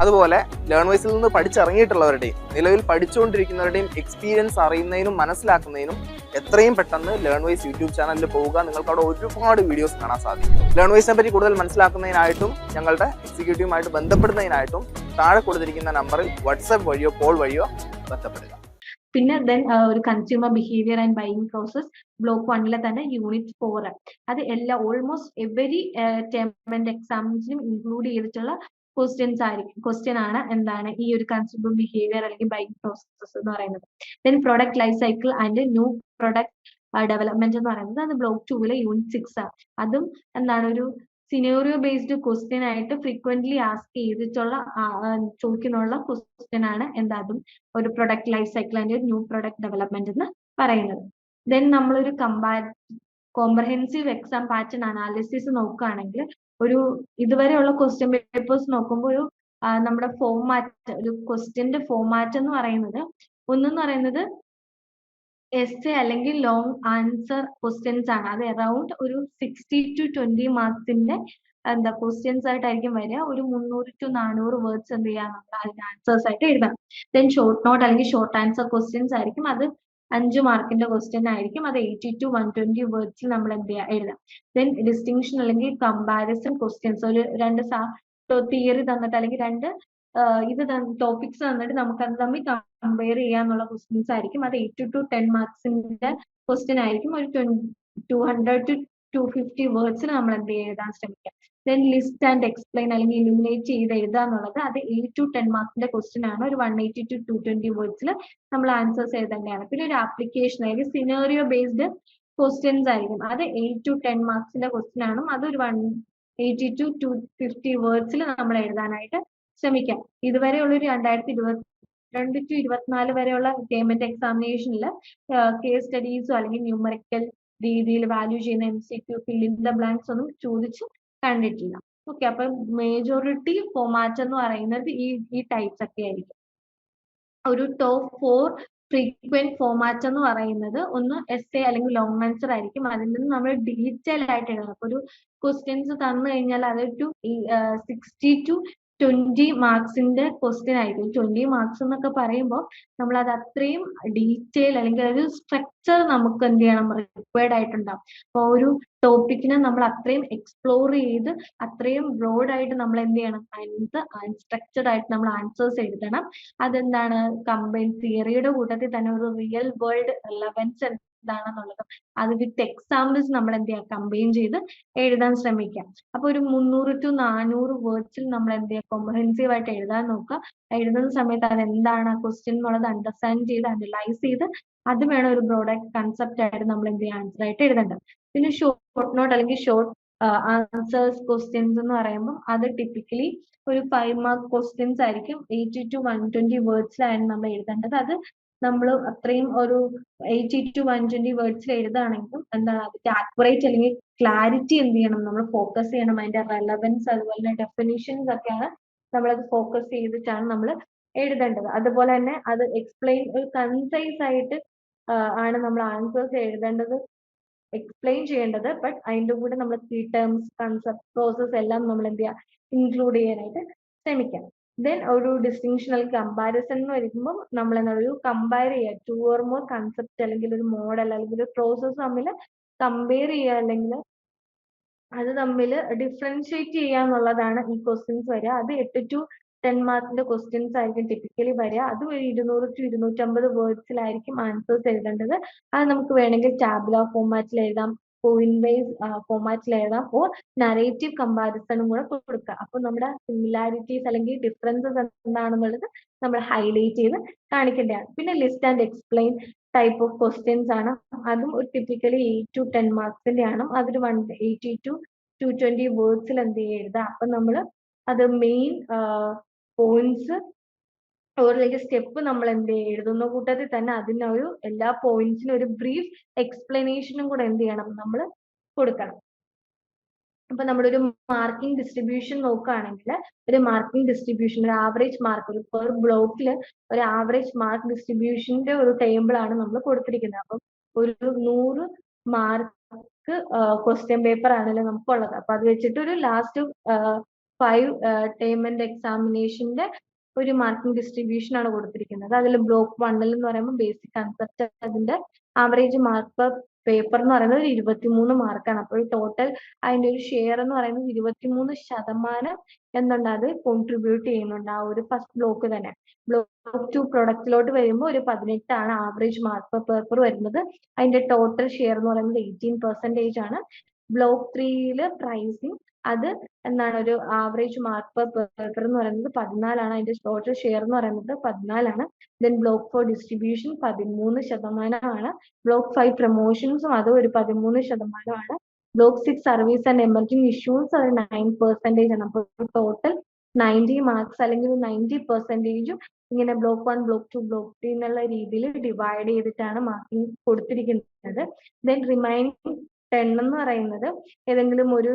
അതുപോലെ ലേൺവൈസിൽ നിന്ന് പഠിച്ചിറങ്ങിയിട്ടുള്ളവരുടെയും നിലവിൽ പഠിച്ചുകൊണ്ടിരിക്കുന്നവരുടെയും എക്സ്പീരിയൻസ് അറിയുന്നതിനും മനസ്സിലാക്കുന്നതിനും എത്രയും പെട്ടെന്ന് ലേൺവൈസ് യൂട്യൂബ് ചാനലിൽ പോവുക. നിങ്ങൾക്ക് അവിടെ ഒരുപാട് വീഡിയോസ് കാണാൻ സാധിക്കും. ലേൺവൈസിനെ പറ്റി കൂടുതൽ മനസ്സിലാക്കുന്നതിനായിട്ടും ഞങ്ങളുടെ എക്സിക്യൂട്ടീവുമായിട്ട് ബന്ധപ്പെടുന്നതിനായിട്ടും താഴെ കൊടുത്തിരിക്കുന്ന നമ്പറിൽ വാട്സാപ്പ് വഴിയോ കോൾ വഴിയോ ബന്ധപ്പെടുക. പിന്നെ ദെൻ ഒരു consumer behaviour and buying process block 1ലെ തന്നെ യൂണിറ്റ് 4 അത് ഓൾമോസ്റ്റ് എവരി ടേം ആൻഡ് എക്സാംസിനും ഇൻക്ലൂഡ് ചെയ്തിട്ടുള്ള ക്വസ്റ്റ്യൻ ആണ് എന്താണ് ഈ ഒരു കൺസ്യൂമർ ബിഹേവിയർ അല്ലെങ്കിൽ ബൈയിങ് പ്രോസസ് എന്ന് പറയുന്നത്. Then product life cycle and new product development എന്ന് പറയുന്നത് അത് ബ്ലോക്ക് 2ലെ യൂണിറ്റ് 6 ആണ്. അതും എന്താണ് ഒരു സിനോറിയോ ബേസ്ഡ് ക്വസ്റ്റ്യൻ ആയിട്ട് ഫ്രീക്വന്റ്ലി ആസ്ക് ചെയ്തിട്ടുള്ള ചോദിക്കുന്നുള്ള ക്വസ്റ്റ്യൻ ആണ് അതും ഒരു product life cycle and new product development എന്ന് പറയുന്നത്. ദെൻ നമ്മളൊരു കോംപ്രഹെൻസീവ് എക്സാം പാറ്റേൺ അനാലിസിസ് നോക്കുകയാണെങ്കിൽ ഒരു ഇതുവരെയുള്ള ക്വസ്റ്റ്യൻ പേപ്പേഴ്സ് നോക്കുമ്പോൾ ഒരു നമ്മുടെ ഫോർമാറ്റ്, ഒരു ക്വസ്റ്റ്യന്റെ ഫോർമാറ്റ് എന്ന് പറയുന്നത് ഒന്നെന്ന് പറയുന്നത് എസ്സേ അല്ലെങ്കിൽ ലോങ് ആൻസർ ക്വസ്റ്റ്യൻസ് ആണ്. അത് അറൌണ്ട് ഒരു 60 to 20 മാർക്സിന്റെ ക്വസ്റ്റ്യൻസ് ആയിട്ടായിരിക്കും വരിക. ഒരു 300 to 400 വേർഡ്സ് എന്ത് ചെയ്യാം അതിന്റെ ആൻസേഴ്സ് ആയിട്ട് എഴുതണം. ദെൻ ഷോർട്ട് നോട്ട് അല്ലെങ്കിൽ ഷോർട്ട് ആൻസർ ക്വസ്റ്റ്യൻസ് ആയിരിക്കും, അത് 5 മാർക്കിന്റെ ക്വസ്റ്റ്യൻ ആയിരിക്കും. അത് 80 to 120 വേർഡ്സിൽ നമ്മൾ എന്ത് ചെയ്യാം എഴുതാം. ദെൻ ഡിസ്റ്റിങ്ഷൻ അല്ലെങ്കിൽ കമ്പാരിസൺ ക്വസ്റ്റ്യൻസ്, ഒരു രണ്ട് തിയറി തന്നിട്ട് അല്ലെങ്കിൽ രണ്ട് ടോപ്പിക്സ് തന്നിട്ട് നമുക്ക് അത് തമ്മിൽ കമ്പയർ ചെയ്യാന്നുള്ള ക്വസ്റ്റ്യൻസ് ആയിരിക്കും. അത് 8 to 10 മാർക്സിന്റെ ക്വസ്റ്റ്യൻ ആയിരിക്കും. ഒരു 200 to 250 വേർഡ്സിൽ നമ്മൾ എന്ത് എഴുതാൻ ശ്രമിക്കാം. ദെൻ ലിസ്റ്റ് ആൻഡ് എക്സ്പ്ലെയിൻ അല്ലെങ്കിൽ ഇലിമിനേറ്റ് ചെയ്ത് എഴുതുക എന്നുള്ളത് അത് 8 to 10 മാർക്സിന്റെ ക്വസ്റ്റ്യൻ ആണ്. ഒരു 180 to 220 വേർഡ്സിൽ നമ്മൾ ആൻസേഴ്സ് എഴുതേണ്ടതാണ്. പിന്നെ ഒരു ആപ്ലിക്കേഷൻ അല്ലെങ്കിൽ സിനേറിയോ ബേസ്ഡ് ക്വസ്റ്റ്യൻസ് ആയിരിക്കും. അത് 8 to 10 മാർക്സിന്റെ ക്വസ്റ്റ്യൻ ആണ്. അതൊരു 180 to 250 വേർഡ്സിൽ നമ്മൾ എഴുതാനായിട്ട് ശ്രമിക്കാം. ഇതുവരെയുള്ള ഒരു 2022 to 24 വരെയുള്ള പേയ്മെന്റ് എക്സാമിനേഷനിൽ കേസ് സ്റ്റഡീസോ അല്ലെങ്കിൽ ന്യൂമറിക്കൽ രീതിയിൽ വാല്യൂ ചെയ്യുന്ന MCQ fill in the blanks ഒന്നും ചോദിച്ച് കണ്ടിട്ടില്ല. ഓക്കെ, അപ്പൊ മേജോറിറ്റി ഫോർമാറ്റ് എന്ന് പറയുന്നത് ഈ ടൈപ്സ് ഒക്കെ ആയിരിക്കും. ഒരു ടോപ്പ് 4 ഫ്രീക്വന്റ് ഫോമാറ്റ് എന്ന് പറയുന്നത് ഒന്ന് എസ്സേ അല്ലെങ്കിൽ ലോങ് ആൻസർ ആയിരിക്കും. അതിൽ നിന്ന് നമ്മൾ ഡീറ്റെയിൽ ആയിട്ട് എഴുതണം. അപ്പൊ ഒരു ക്വസ്റ്റ്യൻസ് തന്നു കഴിഞ്ഞാൽ അതൊരു 60 to 20 മാർക്സിന്റെ ക്വസ്റ്റ്യൻ ആയിരിക്കും. 20 മാർക്സ് എന്നൊക്കെ പറയുമ്പോൾ നമ്മൾ അത് അത്രയും ഡീറ്റെയിൽ അല്ലെങ്കിൽ ഒരു സ്ട്രക്ചർ നമുക്ക് എന്ത് ചെയ്യണം, റിക്വയർഡ് ആയിട്ടുണ്ടാവും. അപ്പൊ ഒരു ടോപ്പിക്കിനെ നമ്മൾ അത്രയും എക്സ്പ്ലോർ ചെയ്ത് അത്രയും ബ്രോഡ് ആയിട്ട് നമ്മൾ എന്ത് ചെയ്യണം, അതിനകത്ത് സ്ട്രക്ചർഡ് ആയിട്ട് നമ്മൾ ആൻസേഴ്സ് എഴുതണം. അതെന്താണ്, കമ്പൈൻ തിയറിയുടെ കൂട്ടത്തിൽ തന്നെ ഒരു റിയൽ വേൾഡ് റിലവൻസ് എന്താണെന്നുള്ളത് അത് വിത്ത് എക്സാമ്പിൾസ് നമ്മൾ എന്ത് ചെയ്യുക, കമ്പൈൻ ചെയ്ത് എഴുതാൻ ശ്രമിക്കാം. അപ്പൊ ഒരു 300 to 400 വേർഡ്സിൽ നമ്മൾ എന്ത് ചെയ്യുക, കോംപ്രഹെൻസീവ് ആയിട്ട് എഴുതാൻ നോക്കുക. എഴുതുന്ന സമയത്ത് അത് എന്താണ് ആ ക്വസ്റ്റ്യൻ എന്നുള്ളത് അണ്ടർസ്റ്റാൻഡ് ചെയ്ത് അനലൈസ് ചെയ്ത് അത് വേണം ഒരു ബ്രോഡ് കൺസെപ്റ്റ് ആയിട്ട് നമ്മൾ എന്ത് ചെയ്യുക, ആൻസർ ആയിട്ട് എഴുതേണ്ടത്. പിന്നെ ഷോർട്ട് നോട്ട് അല്ലെങ്കിൽ ഷോർട്ട് ആൻസേഴ്സ് ക്വസ്റ്റ്യൻസ് എന്ന് പറയുമ്പോൾ അത് ടിപ്പിക്കലി ഒരു 5 മാർക്ക് ക്വസ്റ്റ്യൻസ് ആയിരിക്കും. 80 to 120 വേർഡ്സിലാണ് നമ്മൾ എഴുതേണ്ടത്. അത് നമ്മൾ അത്രയും ഒരു 80 to 120 വേർഡ്സിൽ എഴുതുകയാണെങ്കിലും എന്താണ് അതിന്റെ ആക്യുറേറ്റ് അല്ലെങ്കിൽ ക്ലാരിറ്റി എന്ത് ചെയ്യണം, നമ്മൾ ഫോക്കസ് ചെയ്യണം. അതിന്റെ റെലവൻസ് അതുപോലെ ഡെഫിനിഷൻസ് ഒക്കെയാണ് നമ്മളത് ഫോക്കസ് ചെയ്തിട്ടാണ് നമ്മൾ എഴുതേണ്ടത്. അതുപോലെ തന്നെ അത് എക്സ്പ്ലെയിൻ ഒരു കൺസൈസ് ആയിട്ട് ആണ് നമ്മൾ ആൻസേഴ്സ് എഴുതേണ്ടത്, എക്സ്പ്ലെയിൻ ചെയ്യേണ്ടത്. ബട്ട് അതിന്റെ കൂടെ നമ്മൾ കീ ടേംസ്, കൺസെപ്റ്റ്, പ്രോസസ് എല്ലാം നമ്മൾ എന്ത് ചെയ്യുക, ഇൻക്ലൂഡ് ചെയ്യാനായിട്ട് ശ്രമിക്കാം. ദെൻ ഒരു ഡിസ്റ്റിങ്ഷൻ അല്ലെങ്കിൽ കമ്പാരിസൺ എന്ന് വരുമ്പോൾ നമ്മൾ എന്താ ഒരു കമ്പയർ ചെയ്യുക, 2 or more കൺസെപ്റ്റ് അല്ലെങ്കിൽ ഒരു മോഡൽ അല്ലെങ്കിൽ ഒരു പ്രോസസ് തമ്മിൽ കമ്പയർ ചെയ്യുക അല്ലെങ്കിൽ അത് തമ്മിൽ ഡിഫറൻഷിയേറ്റ് ചെയ്യുക എന്നുള്ളതാണ് ഈ ക്വസ്റ്റ്യൻസ് വരിക. അത് 8 to 10 മാർക്കിന്റെ ക്വസ്റ്റ്യൻസ് ആയിരിക്കും ടിപ്പിക്കലി വരിക. അത് ഒരു 200 to 250 വേർഡ്സിലായിരിക്കും ആൻസേഴ്സ് എഴുതേണ്ടത്. അത് നമുക്ക് വേണമെങ്കിൽ ടാബുലർ ഫോമാറ്റിൽ എഴുതാം, പോയിന്റ് വൈസ് ഫോമാറ്റിൽ എഴുതാം, ഓർ നറേറ്റീവ് കമ്പാരിസണും കൂടെ കൊടുക്കുക. അപ്പൊ നമ്മുടെ സിമിലാരിറ്റീസ് അല്ലെങ്കിൽ ഡിഫറൻസസ് എന്താണെന്നുള്ളത് നമ്മൾ ഹൈലൈറ്റ് ചെയ്ത് കാണിക്കേണ്ടതാണ്. പിന്നെ list and explain type of questions ആണ്. അതും ഒരു ടിപ്പിക്കലി 8 to 10 മാർക്സിന്റെ ആണ്. അതൊരു 180 to 220 വേർഡ്സിൽ എന്ത് ചെയ്യുക, എഴുതാം. അപ്പൊ നമ്മൾ അത് മെയിൻ പോയിന്റ്സ് അല്ലെങ്കിൽ സ്റ്റെപ്പ് നമ്മൾ എന്ത് ചെയ്യുക, എഴുതുന്ന കൂട്ടത്തിൽ തന്നെ അതിനൊരു എല്ലാ പോയിന്റ്സിനും ഒരു ബ്രീഫ് എക്സ്പ്ലനേഷനും കൂടെ എന്ത് ചെയ്യണം, നമ്മൾ കൊടുക്കണം. അപ്പൊ നമ്മുടെ ഒരു മാർക്കിംഗ് ഡിസ്ട്രിബ്യൂഷൻ നോക്കുകയാണെങ്കിൽ ഒരു മാർക്കിംഗ് ഡിസ്ട്രിബ്യൂഷൻ, ഒരു ആവറേജ് മാർക്ക്, ഒരു പെർ ബ്ലോക്കിൽ ഒരു ആവറേജ് മാർക്ക് ഡിസ്ട്രിബ്യൂഷന്റെ ഒരു ടേബിൾ ആണ് നമ്മൾ കൊടുത്തിരിക്കുന്നത്. അപ്പം ഒരു 100 മാർക്ക് ക്വസ്റ്റ്യൻ പേപ്പർ ആണല്ലോ നമുക്കുള്ളത്. അപ്പൊ അത് വെച്ചിട്ട് ഒരു ലാസ്റ്റ് 5 ടേം എക്സാമിനേഷന്റെ ഒരു മാർക്കിംഗ് ഡിസ്ട്രിബ്യൂഷൻ ആണ് കൊടുത്തിരിക്കുന്നത്. അതിൽ ബ്ലോക്ക് 1 എന്ന് പറയുമ്പോൾ ബേസിക് കൺസെപ്റ്റ്, അതിന്റെ ആവറേജ് മാർക്ക് പേപ്പർ എന്ന് പറയുന്നത് 23 മാർക്കാണ്. അപ്പോൾ ടോട്ടൽ അതിന്റെ ഒരു ഷെയർ എന്ന് പറയുന്നത് 23% എന്തുണ്ട്, അത് കോൺട്രിബ്യൂട്ട് ചെയ്യുന്നുണ്ട് ആ ഒരു ഫസ്റ്റ് ബ്ലോക്ക് തന്നെ. ബ്ലോക്ക് 2 പ്രൊഡക്റ്റിലോട്ട് വരുമ്പോൾ ഒരു 18 ആണ് ആവറേജ് മാർക്ക് പേപ്പർ വരുന്നത്. അതിന്റെ ടോട്ടൽ ഷെയർ എന്ന് പറയുന്നത് 18% ആണ്. ബ്ലോക്ക് 3 പ്രൈസിങ്, അത് എന്താണ് ഒരു ആവറേജ് മാർക്ക് പേപ്പർ എന്ന് പറയുന്നത് 14 ആണ്. അതിന്റെ ടോട്ടൽ ഷെയർ എന്ന് പറയുന്നത് 14 ആണ്. ദെൻ ബ്ലോക്ക് 4 ഡിസ്ട്രിബ്യൂഷൻ 13% ആണ്. ബ്ലോക്ക് 5 പ്രൊമോഷൻസും അത് ഒരു 13% ആണ്. Block 6 service and emerging issues അത് 9% ആണ്. അപ്പോൾ ടോട്ടൽ 90 മാർക്സ് അല്ലെങ്കിൽ 90% ഇങ്ങനെ ബ്ലോക്ക് 1, ബ്ലോക്ക് 2, ബ്ലോക്ക് 3 എന്നുള്ള രീതിയിൽ ഡിവൈഡ് ചെയ്തിട്ടാണ് മാർക്കിംഗ് കൊടുത്തിരിക്കുന്നത്. ദെൻ റിമൈനിങ് 10 എന്ന് പറയുന്നത് ഏതെങ്കിലും ഒരു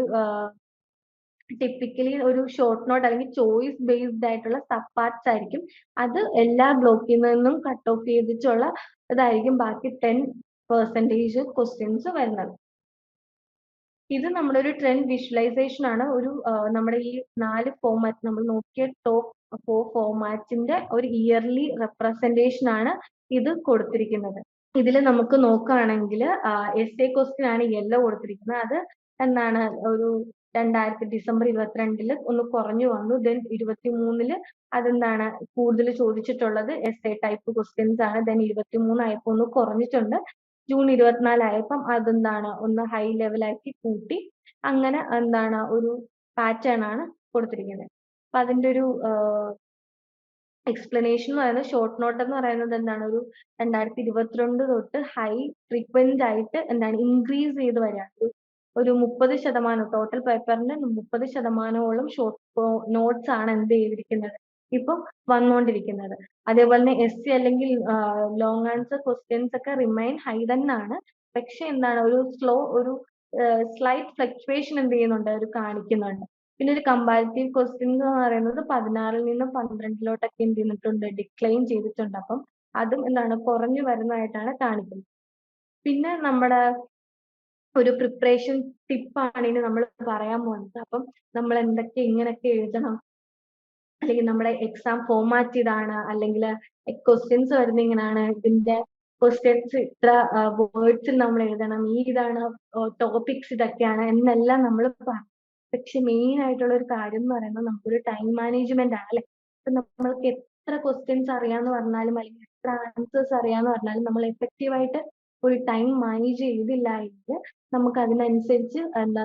ടിപ്പിക്കലി ഒരു ഷോർട്ട് നോട്ട് അല്ലെങ്കിൽ ചോയ്സ് ബേസ്ഡ് ആയിട്ടുള്ള സബ് പാർട്സ് ആയിരിക്കും. അത് എല്ലാ ബ്ലോക്കിൽ നിന്നും കട്ട് ഓഫ് ചെയ്തിട്ടുള്ള ഇതായിരിക്കും ബാക്കി 10% ക്വസ്റ്റ്യൻസ് വരുന്നത്. ഇത് നമ്മുടെ ഒരു ട്രെൻഡ് വിഷ്വലൈസേഷൻ ആണ്. ഒരു നമ്മുടെ ഈ 4 ഫോമാറ്റ് നമ്മൾ നോക്കിയ ടോപ്പ് 4 ഫോമാറ്റിന്റെ ഒരു ഇയർലി റെപ്രസെന്റേഷൻ ആണ് ഇത് കൊടുത്തിരിക്കുന്നത്. ഇതിൽ നമുക്ക് നോക്കുകയാണെങ്കിൽ എസ്സേ ക്വസ്റ്റ്യൻ ആണ് യെല്ലോ കൊടുത്തിരിക്കുന്നത്. അത് എന്താണ് ഒരു ഡിസംബർ 22 ഒന്ന് കുറഞ്ഞു വന്നു. ദെൻ 23 അതെന്താണ് കൂടുതൽ ചോദിച്ചിട്ടുള്ളത് എസ്സേ ടൈപ്പ് ക്വസ്റ്റ്യൻസ് ആണ്. ദെൻ 23 ആയപ്പോൾ ഒന്ന് കുറഞ്ഞിട്ടുണ്ട്. ജൂൺ 24 ആയപ്പം അതെന്താണ് ഒന്ന് ഹൈ ലെവലാക്കി കൂട്ടി. അങ്ങനെ എന്താണ് ഒരു പാറ്റേൺ ആണ് കൊടുത്തിരിക്കുന്നത്. അപ്പൊ അതിന്റെ ഒരു എക്സ്പ്ലനേഷൻ എന്ന് പറയുന്നത് ഷോർട്ട് നോട്ട് എന്ന് പറയുന്നത് എന്താണ് ഒരു 2022 തൊട്ട് ഹൈ ഫ്രീക്വന്റ് ആയിട്ട് എന്താണ് ഇൻക്രീസ് ചെയ്ത് വരികയാണ്. ഒരു 30% ടോട്ടൽ പേപ്പറിന്റെ 30%ഓളം ഷോർട്ട് നോട്ട്സ് ആണ് എന്ത് ചെയ്തിരിക്കുന്നത്, ഇപ്പൊ വന്നുകൊണ്ടിരിക്കുന്നത്. അതേപോലെ തന്നെ എസ്സി അല്ലെങ്കിൽ ലോങ് ആൻസർ ക്വസ്റ്റ്യൻസ് ഒക്കെ റിമൈൻ ഹൈ തന്നെയാണ്. പക്ഷെ എന്താണ് ഒരു ഒരു സ്ലൈറ്റ് ഫ്ലക്ച്വേഷൻ എന്ത് ചെയ്യുന്നുണ്ട്, ഒരു കാണിക്കുന്നുണ്ട്. പിന്നെ ഒരു കമ്പാരിറ്റീവ് ക്വസ്റ്റ്യൻ എന്ന് പറയുന്നത് 16 നിന്ന് 12 എന്ത് ചെയ്തിട്ടുണ്ട്, ഡിക്ലൈൻ ചെയ്തിട്ടുണ്ട്. അപ്പം അതും എന്താണ് കുറഞ്ഞു വരുന്നതായിട്ടാണ് കാണിക്കുന്നത്. പിന്നെ നമ്മുടെ ഒരു പ്രിപ്പറേഷൻ ടിപ്പാണ് ഇനി നമ്മൾ പറയാൻ പോകുന്നത്. അപ്പം നമ്മൾ എന്തൊക്കെ ഇങ്ങനെയൊക്കെ എഴുതണം, അല്ലെങ്കിൽ നമ്മുടെ എക്സാം ഫോമാറ്റ് ഇതാണ്, അല്ലെങ്കിൽ ക്വസ്റ്റ്യൻസ് വരുന്ന ഇങ്ങനെയാണ്, ഇതിന്റെ ക്വസ്റ്റ്യൻസ് ഇത്ര വേർഡ്സിൽ നമ്മൾ എഴുതണം, ഇതാണ് ടോപ്പിക്സ് ഇതൊക്കെയാണ് എന്നെല്ലാം നമ്മൾ പറയും. പക്ഷെ മെയിൻ ആയിട്ടുള്ള ഒരു കാര്യം എന്ന് പറയുന്നത് നമുക്കൊരു ടൈം മാനേജ്മെന്റ് ആണ് അല്ലെ. ഇപ്പൊ നമ്മൾക്ക് എത്ര ക്വസ്റ്റ്യൻസ് അറിയാന്ന് പറഞ്ഞാലും അല്ലെങ്കിൽ എത്ര ആൻസേഴ്സ് അറിയാന്ന് പറഞ്ഞാലും നമ്മൾ എഫക്റ്റീവായിട്ട് ഒരു ടൈം മാനേജ് ചെയ്തില്ല എങ്കിൽ നമുക്ക് അതിനനുസരിച്ച്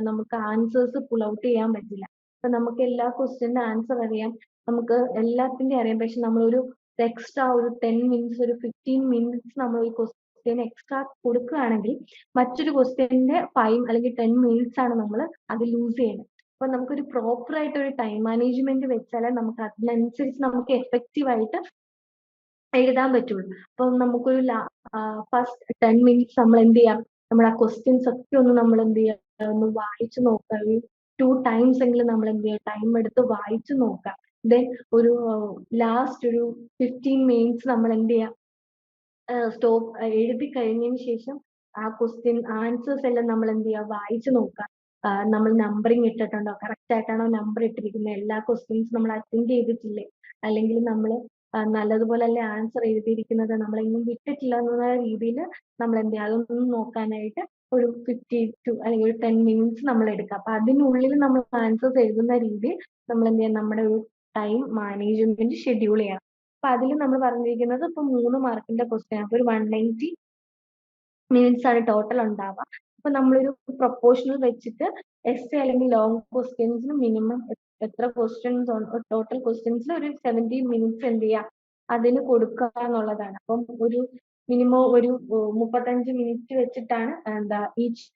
നമുക്ക് ആൻസേഴ്സ് പുൾ ഔട്ട് ചെയ്യാൻ പറ്റില്ല. ഇപ്പൊ നമുക്ക് എല്ലാ ക്വസ്റ്റ്യന്റെ ആൻസർ അറിയാം, നമുക്ക് എല്ലാത്തിന്റെ അറിയാം, പക്ഷെ നമ്മളൊരു എക്സ്ട്രാ ഒരു 10 മിനിറ്റ്സ് ഒരു 15 മിനിറ്റ്സ് നമ്മൾ ഒരു ക്വസ്റ്റ്യൻ എക്സ്ട്രാ കൊടുക്കുകയാണെങ്കിൽ മറ്റൊരു ക്വസ്റ്റ്യന്റെ 5 അല്ലെങ്കിൽ 10 മിനിറ്റ്സ് ആണ് നമ്മൾ അത് ലൂസ് ചെയ്യുന്നത്. അപ്പൊ നമുക്കൊരു പ്രോപ്പർ ആയിട്ട് ഒരു ടൈം മാനേജ്മെന്റ് വെച്ചാലേ നമുക്ക് അതിനനുസരിച്ച് നമുക്ക് എഫക്റ്റീവ് ആയിട്ട് എഴുതാൻ പറ്റുള്ളൂ. അപ്പൊ നമുക്കൊരു ഫസ്റ്റ് 10 മിനിറ്റ്സ് നമ്മൾ എന്ത് ചെയ്യാം, നമ്മൾ ആ ക്വസ്റ്റ്യൻസ് ഒക്കെ ഒന്ന് നമ്മൾ എന്ത് ചെയ്യാം, ഒന്ന് വായിച്ചു നോക്കുക. ഒരു 2 ടൈംസ് എങ്കിലും നമ്മൾ എന്ത് ചെയ്യുക, ടൈം എടുത്ത് വായിച്ചു നോക്കുക. ദെൻ ഒരു ലാസ്റ്റ് ഒരു 15 മിനിറ്റ്സ് നമ്മൾ എന്ത് ചെയ്യാം, സ്റ്റോപ്പ് എഴുതി കഴിഞ്ഞതിന് ശേഷം ആ ക്വസ്റ്റ്യൻ ആൻസേഴ്സ് എല്ലാം നമ്മൾ എന്ത് ചെയ്യുക, വായിച്ചു നോക്കുക. നമ്മൾ നമ്പറിങ് ഇട്ടിട്ടുണ്ടോ, കറക്റ്റ് ആയിട്ടാണോ നമ്പർ ഇട്ടിരിക്കുന്നത്, എല്ലാ ക്വസ്റ്റ്യൻസ് നമ്മൾ അറ്റൻഡ് ചെയ്തിട്ടില്ലേ, അല്ലെങ്കിൽ നമ്മൾ നല്ലതുപോലെ അല്ലേ ആൻസർ എഴുതിയിരിക്കുന്നത്, നമ്മളെങ്ങും വിട്ടിട്ടില്ല എന്നുള്ള രീതിയിൽ നമ്മൾ എന്ത് ചെയ്യുക, അതൊന്നും നോക്കാനായിട്ട് ഒരു 50 to അല്ലെങ്കിൽ ഒരു 10 മിനിറ്റ്സ് നമ്മൾ എടുക്കുക. അപ്പൊ അതിനുള്ളിൽ നമ്മൾ ആൻസേഴ്സ് എഴുതുന്ന രീതിയിൽ നമ്മൾ എന്ത് ചെയ്യാം, നമ്മുടെ ഒരു ടൈം മാനേജ്മെന്റ് ഷെഡ്യൂൾ ചെയ്യണം. അപ്പൊ അതിൽ നമ്മൾ പറഞ്ഞിരിക്കുന്നത് ഇപ്പൊ 3 മാർക്കിന്റെ ക്വസ്റ്റ്യൻ, അപ്പൊ ഒരു 190 മിനിറ്റ്സ് ആണ് ടോട്ടൽ ഉണ്ടാവുക. അപ്പൊ നമ്മളൊരു പ്രൊപ്പോർഷണൽ വെച്ചിട്ട് എസ്സേ അല്ലെങ്കിൽ ലോങ് ക്വസ്റ്റ്യൻസിന് മിനിമം എത്ര ക്വസ്റ്റ്യൻസ് ടോട്ടൽ ക്വസ്റ്റ്യൻസിൽ ഒരു 70 മിനിറ്റ്സ് എന്ത് ചെയ്യുക, അതിന് കൊടുക്കുക എന്നുള്ളതാണ്. അപ്പം ഒരു മിനിമം ഒരു 35 മിനിറ്റ് വെച്ചിട്ടാണ് ഈച്ച്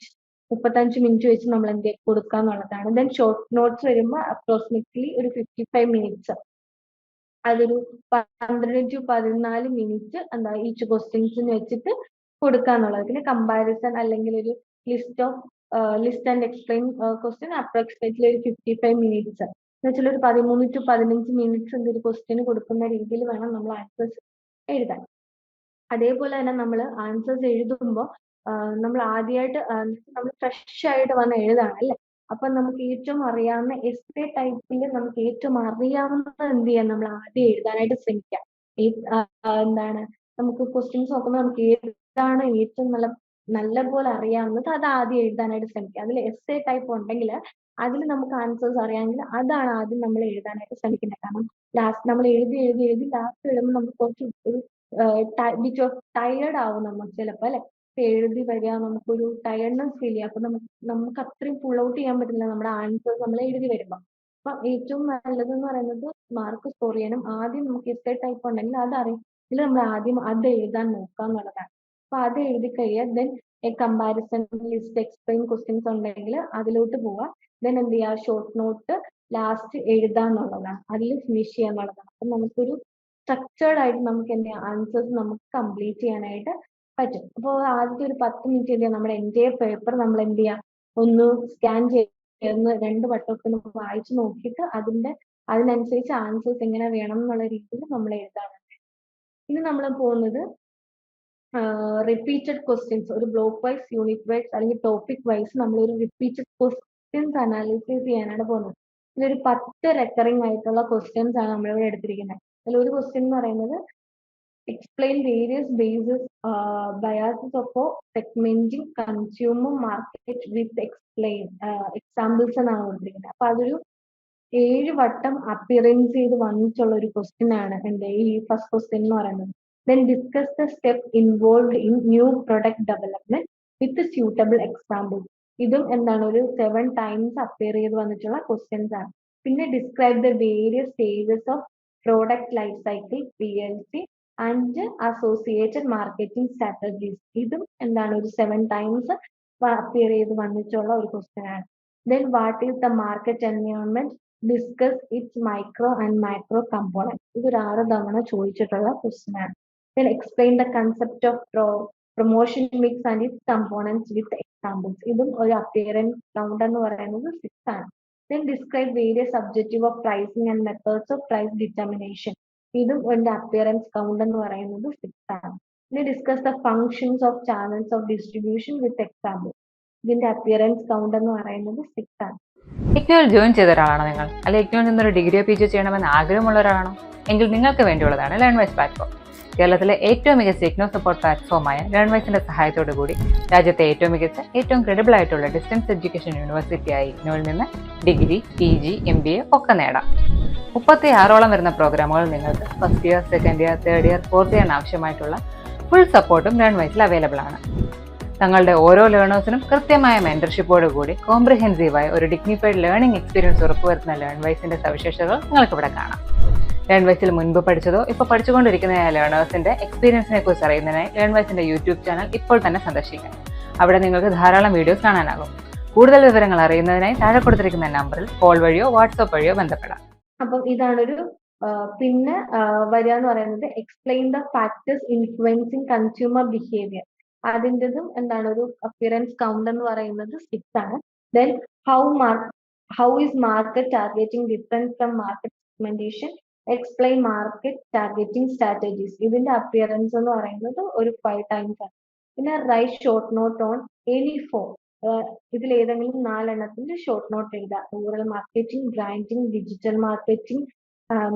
35 മിനിറ്റ് വെച്ച് നമ്മൾ എന്ത് കൊടുക്കുക എന്നുള്ളതാണ്. ദെൻ ഷോർട്ട് നോട്ട്സ് വരുമ്പോൾ അപ്രോക്സിമേറ്റ്ലി ഒരു 55 മിനിറ്റ്സ്, അതൊരു 12 to 14 മിനിറ്റ് ഈച്ച് ക്വസ്റ്റ്യൻസിന് വെച്ചിട്ട് കൊടുക്കുക എന്നുള്ളത്. പിന്നെ കമ്പാരിസൺ അല്ലെങ്കിൽ ഒരു list and explain question approximately ഒരു 55 മിനിറ്റ്സ് എന്ന് വെച്ചാൽ ഒരു 13 to 15 മിനിറ്റ്സ് എന്തൊരു ക്വസ്റ്റ്യന് കൊടുക്കുന്ന രീതിയിൽ വേണം നമ്മൾ ആൻസേഴ്സ് എഴുതാൻ. അതേപോലെ തന്നെ നമ്മൾ ആൻസേഴ്സ് എഴുതുമ്പോൾ നമ്മൾ ആദ്യമായിട്ട് നമ്മൾ ഫ്രഷ് ആയിട്ട് വന്ന് എഴുതാണ് അല്ലെ. അപ്പൊ നമുക്ക് ഏറ്റവും അറിയാവുന്ന എസ്സേ ടൈപ്പിൽ നമുക്ക് ഏറ്റവും അറിയാവുന്നത് എന്ത് ചെയ്യാം, നമ്മൾ ആദ്യം എഴുതാനായിട്ട് ശ്രമിക്കാം. നമുക്ക് ക്വസ്റ്റ്യൻസ് നോക്കുമ്പോൾ നമുക്ക് ഏതാണ് ഏറ്റവും നല്ല പോലെ അറിയാവുന്നത് അത് ആദ്യം എഴുതാനായിട്ട് ശ്രമിക്കുക. അതിൽ എസ്സേ ടൈപ്പ് ഉണ്ടെങ്കിൽ അതിൽ നമുക്ക് ആൻസേഴ്സ് അറിയാമെങ്കിൽ അതാണ് ആദ്യം നമ്മൾ എഴുതാനായിട്ട് ശ്രമിക്കുന്നത്. കാരണം ലാസ്റ്റ് നമ്മൾ എഴുതി ലാസ്റ്റ് എഴുതുമ്പോൾ നമുക്ക് കുറച്ച് ഒരു ബിറ്റ് ഓഫ് ടയേർഡ് ആവും നമുക്ക് ചിലപ്പോൾ അല്ലെ. എഴുതി വരിക, നമുക്കൊരു ടയർഡ്നെസ് ഫീൽ ചെയ്യാം. അപ്പൊ നമുക്ക് അത്രയും പുൾ ഔട്ട് ചെയ്യാൻ പറ്റില്ല നമ്മുടെ ആൻസേഴ്സ് നമ്മൾ എഴുതി വരുമ്പോൾ. അപ്പൊ ഏറ്റവും നല്ലതെന്ന് പറയുന്നത് മാർക്ക് സ്കോർ ചെയ്യാനും ആദ്യം നമുക്ക് എസ്സേ ടൈപ്പ് ഉണ്ടെങ്കിൽ അതറിയാം, ഇതിൽ നമ്മൾ ആദ്യം അത് എഴുതാൻ നോക്കുക എന്നുള്ളതാണ്. അപ്പൊ അത് എഴുതി കഴിയുക, then comparison list explain questions ഉണ്ടെങ്കിൽ അതിലോട്ട് പോവുക. ദെൻ എന്ത് ചെയ്യുക, ഷോർട്ട് നോട്ട് ലാസ്റ്റ് എഴുതുക എന്നുള്ളതാണ്, അതിൽ ഫിനിഷ് ചെയ്യുക എന്നുള്ളതാണ്. അപ്പൊ നമുക്കൊരു സ്ട്രക്ചേർഡ് ആയിട്ട് നമുക്ക് എന്ത് ചെയ്യാം, ആൻസേഴ്സ് നമുക്ക് കംപ്ലീറ്റ് ചെയ്യാനായിട്ട് പറ്റും. അപ്പോൾ ആദ്യത്തെ ഒരു 10 മിനിറ്റ് എന്ത് ചെയ്യാം, നമ്മുടെ എൻ്റെ പേപ്പർ നമ്മൾ എന്ത് ചെയ്യാം, ഒന്ന് സ്കാൻ ചെയ്ത് 2 വട്ടമൊക്കെ നമുക്ക് വായിച്ചു നോക്കിയിട്ട് അതിനനുസരിച്ച് ആൻസേഴ്സ് എങ്ങനെ വേണം എന്നുള്ള രീതിയിൽ നമ്മൾ എഴുതാറുണ്ട്. ഇനി നമ്മൾ പോകുന്നത് റിപ്പീറ്റഡ് ക്വസ്റ്റ്യൻസ്, ഒരു ബ്ലോക്ക് വൈസ്, യൂണിറ്റ് വൈസ് അല്ലെങ്കിൽ ടോപ്പിക് വൈസ് നമ്മൾ ഒരു റിപ്പീറ്റഡ് ക്വസ്റ്റ്യൻസ് അനാലിസിസ് ചെയ്യാനാണ് പോകുന്നത്. ഇതൊരു 10 റെക്കറിംഗ് ആയിട്ടുള്ള ക്വസ്റ്റ്യൻസ് ആണ് നമ്മളിവിടെ എടുത്തിരിക്കുന്നത്. അതിൽ ഒരു ക്വസ്റ്റ്യൻ എന്ന് പറയുന്നത് explain various bases biases of segmenting consumer market with examples എന്നാണ് കൊടുത്തിരിക്കുന്നത്. അപ്പൊ അതൊരു 7 വട്ടം അപ്പിയറൻസ് ചെയ്ത് വന്നിട്ടുള്ള ഒരു ക്വസ്റ്റ്യൻ ആണ് എന്റെ ഈ ഫസ്റ്റ് ക്വസ്റ്റ്യൻ എന്ന് പറയുന്നത്. Then discuss the step involved in new product development with suitable examples. ഇതും എന്താണ്, ഒരു 7 times അപ്പിയർ ചെയ്ത് വന്നിട്ടുള്ള ക്വസ്റ്റ്യൻസ് ആണ്. പിന്നെ describe the various stages of product life cycle PLC and associated marketing strategies. ഇതും എന്താണ്, ഒരു 7 times അപ്പിയർ ചെയ്ത് വന്നിട്ടുള്ള ഒരു ക്വസ്റ്റ്യൻ ആണ്. Then what is the market environment? Discuss its micro and macro components. ഇതൊരു 6 തവണ ചോദിച്ചിട്ടുള്ള ക്വസ്റ്റ്യൻ ആണ്. Then explain the concept of promotion mix and its components with examples. ഇതും ഒരു അപ്പിയറൻസ് കൗണ്ട് എന്ന് പറയുന്നത് 6 ആണ്. Then describe various objective of pricing and methods of price determination. ഇതും എൻ്റെ അപ്പിയറൻസ് കൗണ്ട് എന്ന് പറയുന്നത് 6 ആണ്. ഇനി discuss the functions of channels of distribution with example. ഇതിന്റെ അപ്പിയറൻസ് കൗണ്ട് എന്ന് പറയുന്നത് 6 ആണ്. ഇഗ്നോയിൽ ജോയിൻ ചെയ്ത ഒരാളാണോ നിങ്ങൾ? അല്ലെങ്കിൽ ഇഗ്നോയിൽ നിന്നൊരു ഡിഗ്രിയോ പി ജി ചെയ്യണമെന്ന് ആഗ്രഹമുള്ള ഒരാളാണോ? എങ്കിൽ നിങ്ങൾക്ക് വേണ്ടിയുള്ളതാണ് ലേൺവൈസ് പ്ലാറ്റ്ഫോം. കേരളത്തിലെ ഏറ്റവും മികച്ച ഇഗ്നോ സപ്പോർട്ട് പ്ലാറ്റ്ഫോമായ ലേൺവൈസിന്റെ സഹായത്തോടു കൂടി രാജ്യത്തെ ഏറ്റവും മികച്ച ഏറ്റവും ക്രെഡിബിൾ ആയിട്ടുള്ള ഡിസ്റ്റൻസ് എഡ്യൂക്കേഷൻ യൂണിവേഴ്സിറ്റിയായ ഇഗ്നോയിൽ നിന്ന് ഡിഗ്രി, പി ജി, MBA ഒക്കെ നേടാം. 36ഓളം വരുന്ന പ്രോഗ്രാമുകൾ നിങ്ങൾക്ക് first year, second year, third year, fourth ഇയറിന് ആവശ്യമായിട്ടുള്ള ഫുൾ സപ്പോർട്ടും ലേൺവൈസിൽ അവൈലബിൾ ആണ്. തങ്ങളുടെ ഓരോ ലേണേഴ്സിനും കൃത്യമായ മെന്റർഷിപ്പോട് കൂടി കോംപ്രിഹെൻസീവായ ഒരു ഡിഗ്നിഫൈഡ് ലേണിംഗ് എക്സ്പീരിയൻസ് ഉറപ്പുവരുത്തുന്ന ലേൺവൈസിന്റെ സവിശേഷതകൾ നിങ്ങൾക്ക് ഇവിടെ കാണാം. ലേൺവൈസിൽ മുൻപ് പഠിച്ചതോ ഇപ്പോൾ പഠിച്ചുകൊണ്ടിരിക്കുന്ന ലേണേഴ്സിന്റെ എക്സ്പീരിയൻസിനെ കുറിച്ച് അറിയുന്നതിനായി ലേൺവൈസിന്റെ യൂട്യൂബ് ചാനൽ ഇപ്പോൾ തന്നെ സന്ദർശിക്കാം. അവിടെ നിങ്ങൾക്ക് ധാരാളം വീഡിയോസ് കാണാനാകും. കൂടുതൽ വിവരങ്ങൾ അറിയുന്നതിനായി താഴെ കൊടുത്തിരിക്കുന്ന നമ്പറിൽ കോൾ വഴിയോ വാട്സ്ആപ്പ് വഴിയോ ബന്ധപ്പെടാം. അപ്പം ഇതാണൊരു പിന്നെ വരിക എന്ന് പറയുന്നത് explain the factors influencing consumer behaviour. അതിൻ്റെതും എന്താണ് ഒരു അപ്പിയറൻസ് കൗണ്ട് എന്ന് പറയുന്നത് 6 ആണ്. Then how is market targeting different from market segmentation, explain market targeting strategies. ഇതിന്റെ അപ്പിയറൻസ് എന്ന് പറയുന്നത് ഒരു 5 ടൈംസ് ആണ്. പിന്നെ write short note on any form. ഇതിൽ ഏതെങ്കിലും 4 എണ്ണത്തിന്റെ ഷോർട്ട് നോട്ട് എഴുതുക. Rural marketing, branding, digital marketing,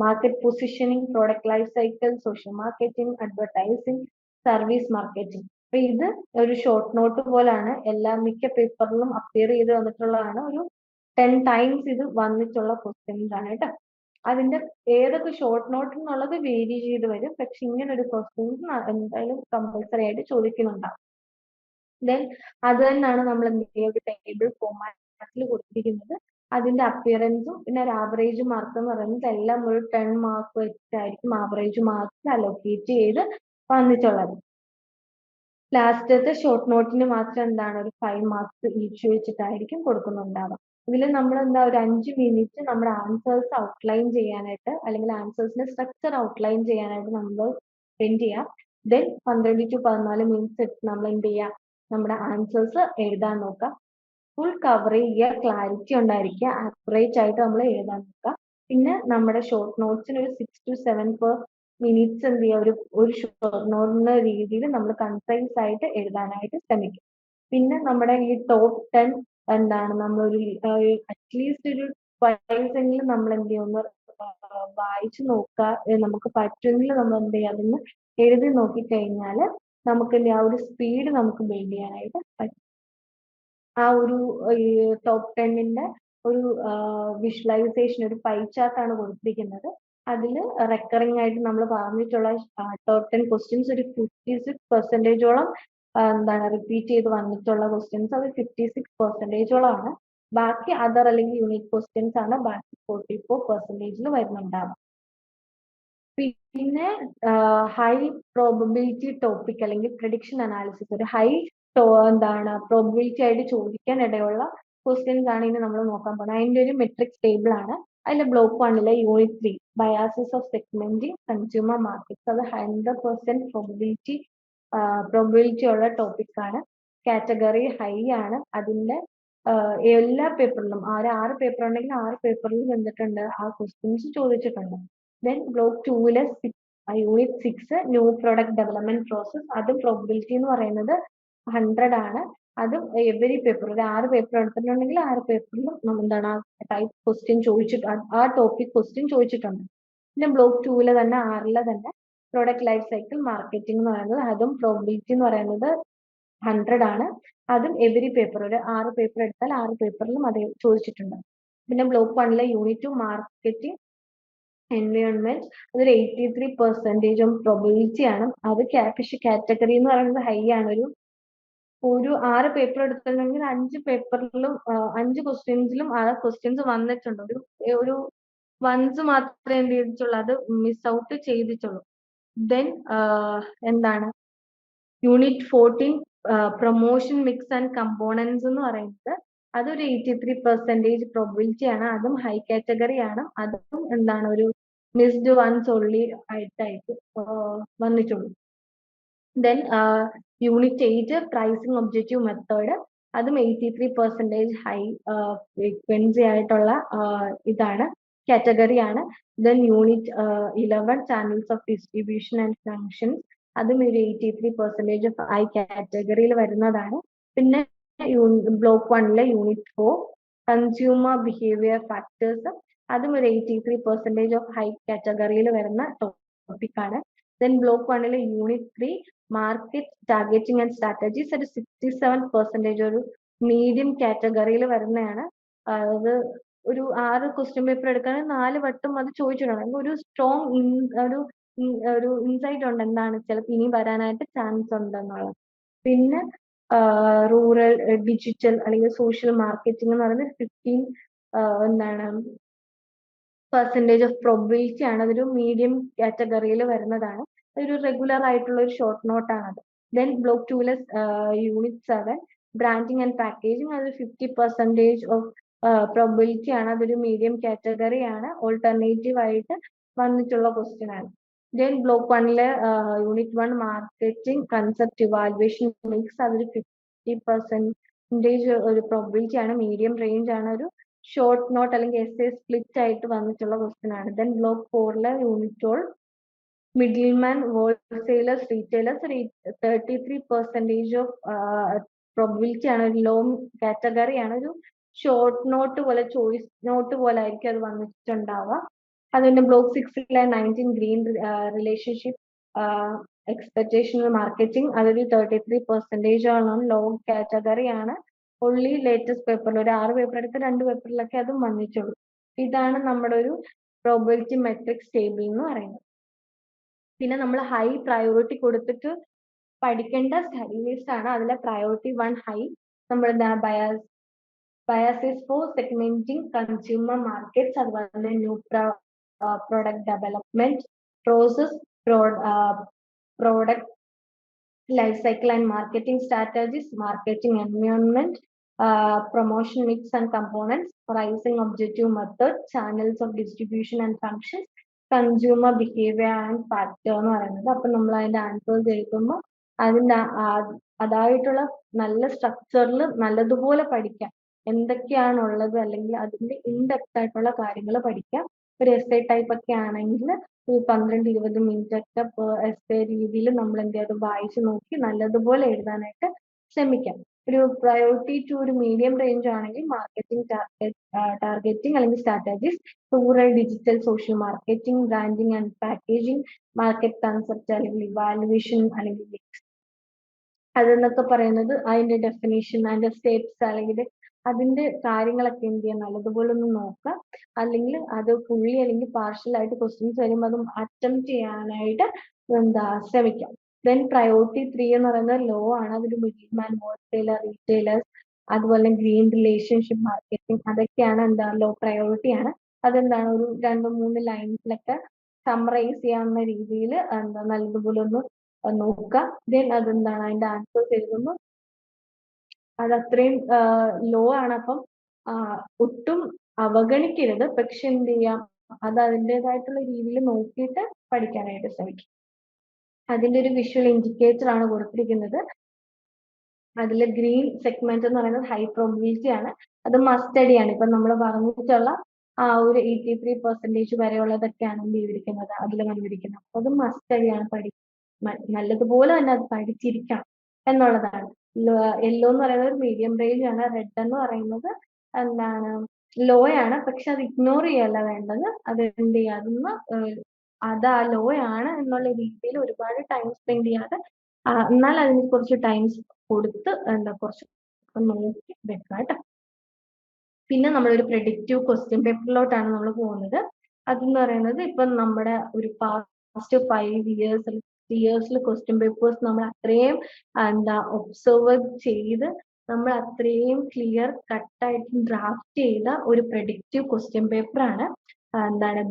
market positioning, product life cycle, social marketing, advertising, service marketing. അപ്പൊ ഇത് ഒരു ഷോർട്ട് നോട്ട് പോലാണ് മിക്ക പേപ്പറിലും അപ്പിയർ ചെയ്ത് വന്നിട്ടുള്ളതാണ്. ഒരു 10 ടൈംസ് ഇത് വന്നിട്ടുള്ള ക്വസ്റ്റ്യൻസ് ആണ് കേട്ടോ. അതിന്റെ ഏതൊക്കെ ഷോർട്ട് നോട്ട് എന്നുള്ളത് വേരി ചെയ്ത് വരും. പക്ഷെ ഇങ്ങനെ ഒരു ക്വസ്റ്റ്യൻസ് എന്തായാലും കമ്പൽസറി ആയിട്ട് ചോദിക്കുന്നുണ്ടാവും. ദെൻ അത് തന്നെയാണ് നമ്മൾ എന്ത് ചെയ്യുക, ഒരു ടേബിൾ ഫോമാറ്റിൽ കൊടുത്തിരിക്കുന്നത്. അതിന്റെ അപ്പിയറൻസും പിന്നെ ഒരു ആവറേജ് മാർക്ക് എന്ന് പറയുന്നത് എല്ലാം ഒരു 10 മാർക്ക് വെച്ചിട്ടായിരിക്കും ആവറേജ് മാർക്ക് അലോക്കേറ്റ് ചെയ്ത് വന്നിട്ടുള്ളത്. ലാസ്റ്റത്തെ ഷോർട്ട് നോട്ടിന് മാത്രം എന്താണ് ഒരു 5 മാർക്സ് ഈച്ച് വെച്ചിട്ടായിരിക്കും കൊടുക്കുന്നുണ്ടാവുക. ഇതിൽ നമ്മൾ എന്താ ഒരു 5 മിനിറ്റ് നമ്മുടെ ആൻസേഴ്സ് ഔട്ട്ലൈൻ ചെയ്യാനായിട്ട് അല്ലെങ്കിൽ ആൻസേഴ്സിന്റെ സ്ട്രക്ചർ ഔട്ട്ലൈൻ ചെയ്യാനായിട്ട് നമ്മൾ സ്പെൻഡ് ചെയ്യാം. ദെൻ 12 to 14 മിനിറ്റ്സ് നമ്മൾ എന്ത് ചെയ്യാം, നമ്മുടെ ആൻസേഴ്സ് എഴുതാൻ നോക്കാം. ഫുൾ കവർ ചെയ്യുക, ക്ലാരിറ്റി ഉണ്ടായിരിക്കുക, ആക്യുറേറ്റ് ആയിട്ട് നമ്മൾ എഴുതാൻ നോക്കുക. പിന്നെ നമ്മുടെ ഷോർട്ട് നോട്ട്സിന് ഒരു 6 to 7 മിനിറ്റ്സ് എന്ത് ചെയ്യുക, ഒരു ഷോർട്ട് നോട്ടിന്റെ രീതിയിൽ നമ്മൾ കൺസൈസ് ആയിട്ട് എഴുതാനായിട്ട് ശ്രമിക്കും. പിന്നെ നമ്മുടെ ഈ ടോപ്പ് 10 എന്താണ് നമ്മളൊരു അറ്റ്ലീസ്റ്റ് ഒരു 5 എങ്കിലും നമ്മൾ എന്ത് ചെയ്യും, ഒന്ന് വായിച്ചു നോക്കുക. നമുക്ക് പറ്റുമെങ്കിൽ നമ്മൾ എന്ത് ചെയ്യുക, അതൊന്ന് എഴുതി നോക്കിക്കഴിഞ്ഞാൽ നമുക്ക് ആ ഒരു സ്പീഡ് നമുക്ക് ബിൽഡ് ചെയ്യാനായിട്ട് പറ്റും. ആ ഒരു ടോപ്പ് 10ന്റെ ഒരു വിഷ്വലൈസേഷൻ, ഒരു പൈ ചാർട്ടാണ് കൊടുത്തിരിക്കുന്നത്. അതിൽ റെക്കറിംഗ് ആയിട്ട് നമ്മൾ പറഞ്ഞിട്ടുള്ള ടോപ്പ് 10 ക്വസ്റ്റ്യൻസ് ഒരു 56%ഓളം എന്താണ് റിപ്പീറ്റ് ചെയ്ത് വന്നിട്ടുള്ള ക്വസ്റ്റ്യൻസ് അത് 56%ഓളം ആണ്. ബാക്കി അതർ അല്ലെങ്കിൽ യൂണിക് ക്വസ്റ്റ്യൻസ് ആണ് ബാക്കി 44%-ൽ വരുന്നുണ്ടാവുക. പിന്നെ ഹൈ പ്രോബബിലിറ്റി ടോപ്പിക് അല്ലെങ്കിൽ പ്രഡിക്ഷൻ അനാലിസിസ്, ഒരു ഹൈ എന്താണ് പ്രോബബിലിറ്റി ആയിട്ട് ചോദിക്കാൻ ഇടയുള്ള ക്വസ്റ്റ്യൻസ് ആണ് ഇനി നമ്മൾ നോക്കാൻ പോകുന്നത്. അതിന്റെ ഒരു മെട്രിക്സ് ടേബിൾ ആണ്. അതിന്റെ block 1 unit 3 bases of segmenting consumer markets. അത് 100% പ്രോബബിലിറ്റി ഉള്ള ടോപ്പിക് ആണ്. കാറ്റഗറി ഹൈ ആണ്. അതിന്റെ എല്ലാ പേപ്പറിലും 6 പേപ്പർ ഉണ്ടെങ്കിൽ 6 പേപ്പറിലും എന്തിട്ടുണ്ട്, ആ ക്വസ്റ്റ്യൻസ് ചോദിച്ചിട്ടുണ്ട്. Then block 2 unit 6 new product development process. അതും പ്രോബബിലിറ്റി എന്ന് പറയുന്നത് 100 ആണ്. അതും എവറി പേപ്പർ ഒരു 6 പേപ്പർ എടുത്തിട്ടുണ്ടെങ്കിൽ 6 പേപ്പറിലും എന്താണ് ആ ടൈപ്പ് ക്വസ്റ്റ്യൻ ആ ടോപ്പിക് ക്വസ്റ്റ്യൻ ചോദിച്ചിട്ടുണ്ട്. പിന്നെ ബ്ലോക്ക് 2 തന്നെ 6 തന്നെ പ്രൊഡക്റ്റ് ലൈഫ് സൈക്കിൾ മാർക്കറ്റിംഗ് എന്ന് പറയുന്നത്, അതും പ്രോബബിലിറ്റി എന്ന് പറയുന്നത് 100 ആണ്. അതും എവറി പേപ്പർ ഒരു 6 പേപ്പർ എടുത്താൽ 6 പേപ്പറിലും അത് ചോദിച്ചിട്ടുണ്ട്. പിന്നെ ബ്ലോക്ക് 1 യൂണിറ്റ് 2 മാർക്കറ്റിംഗ് എൻവയോൺമെന്റ്, അതൊരു 83% പ്രോബബിലിറ്റി ആണ്. അത് കാറ്റഗറി എന്ന് പറയുന്നത് ഹൈ ആണ്. ഒരു 6 പേപ്പർ എടുത്തിട്ടുണ്ടെങ്കിൽ 5 പേപ്പറിലും 5 ക്വസ്റ്റ്യൻസിലും 6 ക്വസ്റ്റ്യൻസ് വന്നിട്ടുണ്ട്. ഒരു വൺസ് മാത്രമേ എന്ത് ചെയ്തിട്ടുള്ളൂ, അത് മിസ് ഔട്ട് ചെയ്തിട്ടുള്ളൂ. ദെൻ എന്താണ് unit 14 promotion mix and components എന്ന് പറയുന്നത് അതൊരു 83% പ്രോബബിലിറ്റി ആണ്. അതും ഹൈ കാറ്റഗറി ആണ്. അതും എന്താണ് ഒരു മിസ്ഡ് വൺസ് ഓൺലി ആയിട്ടായിട്ട് വന്നിട്ടുള്ളൂ. Then unit 8 pricing objective method, അതും 83% ഹൈ ഫ്രീക്വൻസി ആയിട്ടുള്ള ഇതാണ്. കാറ്റഗറി ആണ്. Then unit 11 channels of distribution and functions, അതും ഒരു 83% ഓഫ് ഐ കാറ്റഗറിയിൽ വരുന്നതാണ്. പിന്നെ block 1 unit 4 consumer behaviour factors, അതും ഒരു 83% ഓഫ് ഹൈ കാറ്റഗറിയിൽ വരുന്ന ടോപ്പിക്കാണ്. Then block 1 unit 3 market targeting and strategies, ഒരു 67% ഒരു മീഡിയം കാറ്റഗറിയിൽ വരുന്നതാണ്. അത് ഒരു 6 ക്വസ്റ്റ്യൻ പേപ്പർ എടുക്കുകയാണെങ്കിൽ 4 വട്ടം അത് ചോദിച്ചിട്ടുണ്ട്. ഒരു സ്ട്രോങ് ഒരു ഇൻസൈറ്റ് ഉണ്ട് എന്താണ് ചിലപ്പോൾ ഇനി വരാനായിട്ട് ചാൻസ് ഉണ്ടെന്നുള്ളത്. പിന്നെ റൂറൽ ഡിജിറ്റൽ അല്ലെങ്കിൽ സോഷ്യൽ മാർക്കറ്റിംഗ് എന്ന് പറയുന്നത് 15% ഓഫ് പ്രോബിലിറ്റി ആണ്. അതൊരു മീഡിയം കാറ്റഗറിയിൽ വരുന്നതാണ്. അതൊരു റെഗുലർ ആയിട്ടുള്ള ഒരു ഷോർട്ട് നോട്ടാണത്. Then block 2 unit 7 branding and packaging, അതൊരു 50% ഓഫ് പ്രോബിലിറ്റി ആണ്. അതൊരു മീഡിയം കാറ്റഗറി ആണ്. ഓൾട്ടർനേറ്റീവ് ആയിട്ട് വന്നിട്ടുള്ള ക്വസ്റ്റ്യൻ ആണ്. Then block 1 unit 1 marketing concept evaluation mix, അതൊരു 50% ഒരു പ്രോബിലിറ്റി ആണ്. മീഡിയം റേഞ്ച് ആണ്. ഒരു ഷോർട്ട് നോട്ട് അല്ലെങ്കിൽ എസ്സേ സ്പ്ലിറ്റ് ആയിട്ട് വന്നിട്ടുള്ള ക്വസ്റ്റ്യൻ ആണ്. Then block 4 unit 12 middleman wholesalers retailers, 33% of probability ആണ്. ഒരു ലോ കാറ്റഗറി ആണ്. ഒരു ഷോർട്ട് നോട്ട് പോലെ ചോയ്സ് നോട്ട് പോലെ ആയിരിക്കും അത് വന്നിട്ടുണ്ടാവുക. അതുപോലെ block 6 19 green relationship expectation marketing, അതൊരു 33% ആണ്. ലോ കാറ്റഗറി ആണ്. ഓൺലി ലേറ്റസ്റ്റ് പേപ്പറിൽ ഒരു 6 പേപ്പർ എടുത്ത് 2 പേപ്പറിലൊക്കെ അതും വന്നിട്ടുള്ളൂ. ഇതാണ് നമ്മുടെ ഒരു പ്രോബിലിറ്റി മെട്രിക്സ് ടേബിൾ എന്ന് പറയുന്നത്. പിന്നെ നമ്മൾ ഹൈ പ്രയോറിറ്റി കൊടുത്തിട്ട് പഠിക്കേണ്ട സ്റ്റഡി ലിസ്റ്റ് ആണ്. അതിലെ പ്രയോറിറ്റി 1 ഹൈ നമ്മുടെ ബയാസിസ് ഫോർ സെഗ്മെന്റിങ് കൺസ്യൂമർ മാർക്കറ്റ്സ്, അതുപോലെ new product development, process product life cycle and marketing strategies, marketing environment, promotion mix and components, pricing objective method, channels of distribution and functions, consumer behavior and factor എന്ന് പറയുന്നത്. അപ്പൊ നമ്മൾ അതിന്റെ answers എഴുതുമ്പോൾ അതിന്റെ അതായിട്ടുള്ള നല്ല സ്ട്രക്ചറിൽ നല്ലതുപോലെ പഠിക്കാം. എന്തൊക്കെയാണുള്ളത് അല്ലെങ്കിൽ അതിന്റെ ഇൻഡെപ്ത് ആയിട്ടുള്ള കാര്യങ്ങൾ പഠിക്കാം. ഒരു എസ്സേ ടൈപ്പ് ഒക്കെ ആണെങ്കിൽ ഒരു 12-20 മിനിറ്റ് ഒക്കെ എസ്സേ രീതിയിൽ നമ്മൾ എന്ത് ചെയ്ത് വായിച്ചു നോക്കി നല്ലതുപോലെ എഴുതാനായിട്ട് ശ്രമിക്കാം. ഒരു പ്രയോറിറ്റി ടു ഒരു മീഡിയം റേഞ്ച് ആണെങ്കിൽ മാർക്കറ്റിംഗ് ടാർഗറ്റിംഗ് അല്ലെങ്കിൽ strategies, rural digital social marketing, branding and packaging, market concept അല്ലെങ്കിൽ ഇവാലുവേഷൻ അല്ലെങ്കിൽ അതെന്നൊക്കെ പറയുന്നത് അതിന്റെ ഡെഫിനേഷൻ, അതിന്റെ സ്റ്റെപ്സ് അല്ലെങ്കിൽ അതിന്റെ കാര്യങ്ങളൊക്കെ എന്ത് ചെയ്യാം നല്ലതുപോലെ ഒന്ന് നോക്കാം. അല്ലെങ്കിൽ അത് ഫുള്ളി അല്ലെങ്കിൽ പാർഷ്യൽ ആയിട്ട് ക്വസ്റ്റ്യൻസ് വരുമ്പോൾ അതും അറ്റംപ്റ്റ് ചെയ്യാനായിട്ട് ശ്രമിക്കാം. ദെൻ പ്രയോറിറ്റി 3 എന്ന് പറയുന്നത് ലോ ആണ്. അതൊരു മിഡിൽമാൻ ഹോൾസെയിലർ റീറ്റെയിലേഴ്സ് അതുപോലെ ഗ്രീൻ റിലേഷൻഷിപ്പ് മാർക്കറ്റിംഗ് അതൊക്കെയാണ് ലോ പ്രയോറിറ്റി ആണ്. അതെന്താണ് ഒരു 2-3 ലൈൻസിലൊക്കെ സമ്മറൈസ് ചെയ്യാവുന്ന രീതിയിൽ നല്ലതുപോലെ ഒന്ന് നോക്കുക. ദെൻ അതെന്താണ് അതിന്റെ ആൻസേഴ്സ് എഴുതുമ്പോൾ അത് അത്രയും ലോ ആണ്. അപ്പം ഒട്ടും അവഗണിക്കരുത്. പക്ഷെ എന്ത് ചെയ്യാം അത് അതിൻ്റെതായിട്ടുള്ള രീതിയിൽ നോക്കിയിട്ട് പഠിക്കാനായിട്ട് ശ്രമിക്കും. അതിന്റെ ഒരു വിഷ്വൽ ഇൻഡിക്കേറ്റർ ആണ് കൊടുത്തിരിക്കുന്നത്. അതിൽ ഗ്രീൻ സെഗ്മെന്റ് എന്ന് പറയുന്നത് ഹൈ പ്രോബിലിറ്റി ആണ്. അത് മസ്റ്റ് സ്റ്റഡി ആണ്. ഇപ്പൊ നമ്മൾ പറഞ്ഞിട്ടുള്ള ഒരു 83% വരെയുള്ളതൊക്കെയാണ് എന്ത് ചെയ്തിരിക്കുന്നത് അതിൽ കണ്ടുപിടിക്കുന്നത്. അപ്പൊ അത് മസ്റ്റ് സ്റ്റഡി ആണ്. നല്ലതുപോലെ തന്നെ അത് പഠിച്ചിരിക്കണം എന്നുള്ളതാണ്. യെല്ലോ എന്ന് പറയുന്നത് ഒരു മീഡിയം റേഞ്ച് ആണ്. റെഡ് എന്ന് പറയുന്നത് ലോ ആണ്. പക്ഷെ അത് ഇഗ്നോർ ചെയ്യല്ല വേണ്ടത്. അത് എന്ത് ചെയ്യാതെ അത് ആ ലോ ആണ് എന്നുള്ള രീതിയിൽ ഒരുപാട് ടൈം സ്പെൻഡ് ചെയ്യാതെ എന്നാൽ അതിന് കുറച്ച് ടൈം കൊടുത്ത് കുറച്ച് നോക്കി വെക്കുക കേട്ടോ. പിന്നെ നമ്മളൊരു പ്രെഡിക്റ്റീവ് ക്വസ്റ്റ്യൻ പേപ്പറിലോട്ടാണ് നമ്മൾ പോകുന്നത്. അതെന്ന് പറയുന്നത് ഇപ്പം നമ്മുടെ ഒരു പാസ്റ്റ് 5 ഇയേഴ്സിൽ ക്വസ്റ്റ്യൻ പേപ്പേഴ്സ് നമ്മൾ അത്രയും ഒബ്സർവ് ചെയ്ത് നമ്മൾ അത്രയും ക്ലിയർ കട്ടായിട്ട് ഡ്രാഫ്റ്റ് ചെയ്ത ഒരു പ്രെഡിക്റ്റീവ് ക്വസ്റ്റ്യൻ പേപ്പർ ആണ്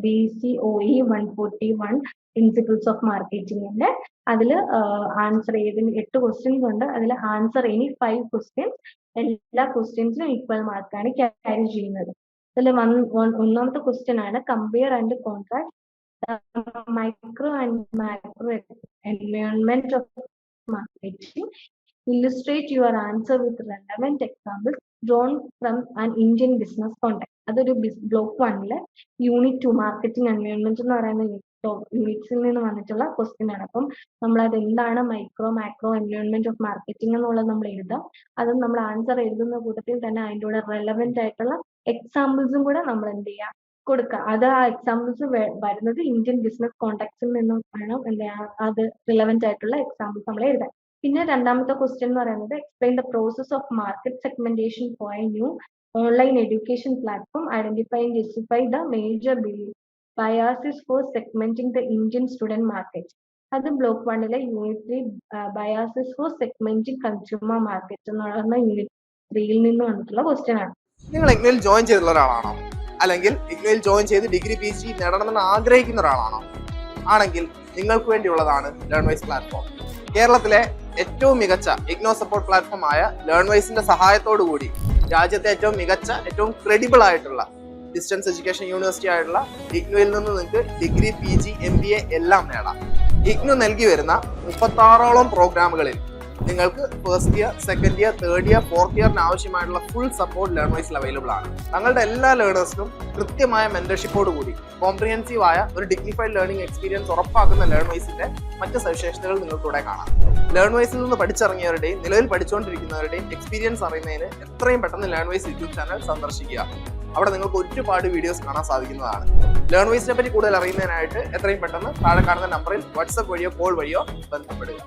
BCOE 141 പ്രിൻസിപ്പിൾസ് ഓഫ് മാർക്കറ്റിംഗിന്റെ. അതിൽ ആൻസർ ചെയ്തതിന് 8 ക്വസ്റ്റ്യൻസ് ഉണ്ട്. അതിൽ ആൻസർ ഇനി 5 ക്വസ്റ്റ്യൻസ് എല്ലാ ക്വസ്റ്റ്യൻസിനും ഈക്വൽ മാർക്കാണ് ക്യാരി ചെയ്യുന്നത്. അതിൽ ഒന്നാമത്തെ ക്വസ്റ്റ്യൻ ആണ് compare and contrast micro and macro environment of marketing. Illustrate your answer with relevant examples drawn from an Indian business context. അതൊരു ബ്ലോക്ക് 1 യൂണിറ്റ് 2 മാർക്കറ്റിംഗ് എൻവയോൺമെന്റ് എന്ന് പറയുന്ന യൂണിറ്റ്സിൽ നിന്ന് വന്നിട്ടുള്ള ക്വസ്റ്റ്യൻ ആണ്. അപ്പം നമ്മൾ അത് എന്താണ് micro macro environment of marketing എന്നുള്ളത് നമ്മൾ എഴുതാം. അത് നമ്മൾ ആൻസർ എഴുതുന്ന കൂട്ടത്തിൽ തന്നെ അതിൻ്റെ കൂടെ റെലവെന്റ് ആയിട്ടുള്ള എക്സാമ്പിൾസും കൂടെ നമ്മൾ എന്ത് ചെയ്യുക, കൊടുക്കുക. അത് ആ എക്സാമ്പിൾസ് വരുന്നത് ഇന്ത്യൻ ബിസിനസ് കോണ്ടാക്ട്സിൽ നിന്നും വേണം എന്ത് ചെയ്യാൻ, അത് റിലവെന്റ് ആയിട്ടുള്ള എക്സാമ്പിൾസ് നമ്മൾ എഴുതാൻ. പിന്നെ രണ്ടാമത്തെ ക്വസ്റ്റ്യൻ എന്ന് പറയുന്നത് explain the process of market segmentation for a new online education platform, identify and justify the major bases for segmenting the Indian student market. അത് block 1 unit 3 bases for segmenting consumer market എന്ന് പറയുന്ന unit 3 നിന്ന് വന്നിട്ടുള്ള question ആണ്. നിങ്ങൾ ഇഗ്നോയിൽ join ചെയ്തിട്ടുള്ള ഒരാളാണോ, അല്ലെങ്കിൽ ഇഗ്നോയിൽ join ചെയ്ത് ഡിഗ്രി PG നേടണമെന്ന് ആഗ്രഹിക്കുന്ന ഒരാളാണോ? ആണെങ്കിൽ നിങ്ങൾക്ക് വേണ്ടിയുള്ളതാണ് ലേൺവൈസ് പ്ലാറ്റ്ഫോം. കേരളത്തിലെ ഏറ്റവും മികച്ച ഇഗ്നോ സപ്പോർട്ട് പ്ലാറ്റ്ഫോം ആയ ലേൺവൈസിന്റെ സഹായത്തോടു കൂടി രാജ്യത്തെ ഏറ്റവും മികച്ച, ഏറ്റവും ക്രെഡിബിൾ ആയിട്ടുള്ള ഡിസ്റ്റൻസ് എഡ്യൂക്കേഷൻ യൂണിവേഴ്സിറ്റി ആയിട്ടുള്ള ഇഗ്നോയിൽ നിന്ന് നിങ്ങൾക്ക് ഡിഗ്രി PG MBA എല്ലാം നേടാം. ഇഗ്നോ നൽകി വരുന്ന 36ഓളം പ്രോഗ്രാമുകളിൽ നിങ്ങൾക്ക് first year, second year, third year, fourth ഇയറിന് ആവശ്യമായിട്ടുള്ള ഫുൾ സപ്പോർട്ട് ലേൺവൈസിൽ അവൈലബിൾ ആണ്. തങ്ങളുടെ എല്ലാ ലേണേഴ്സിനും കൃത്യമായ മെന്റർഷിപ്പോട് കൂടി കോംപ്രിഹെൻസീവ് ആയ ഒരു ഡിഗ്നിഫൈഡ് ലേണിംഗ് എക്സ്പീരിയൻസ് ഉറപ്പാക്കുന്ന ലേൺവൈസിന്റെ മറ്റ് സവിശേഷതകൾ നിങ്ങൾക്ക് ഇവിടെ കാണാം. ലേൺവൈസിൽ നിന്ന് പഠിച്ചിറങ്ങിയവരുടെയും നിലവിൽ പഠിച്ചുകൊണ്ടിരിക്കുന്നവരുടെയും എക്സ്പീരിയൻസ് അറിയുന്നതിന് എത്രയും പെട്ടെന്ന് ലേൺവൈസ് യൂട്യൂബ് ചാനൽ സന്ദർശിക്കുക. അവിടെ നിങ്ങൾക്ക് ഒരുപാട് വീഡിയോസ് കാണാൻ സാധിക്കുന്നതാണ്. ലേൺവൈസിനെ പറ്റി കൂടുതൽ അറിയുന്നതിനായിട്ട് എത്രയും പെട്ടെന്ന് താഴെ കാണുന്ന നമ്പറിൽ വാട്സ്ആപ്പ് വഴിയോ കോൾ വഴിയോ ബന്ധപ്പെടുക.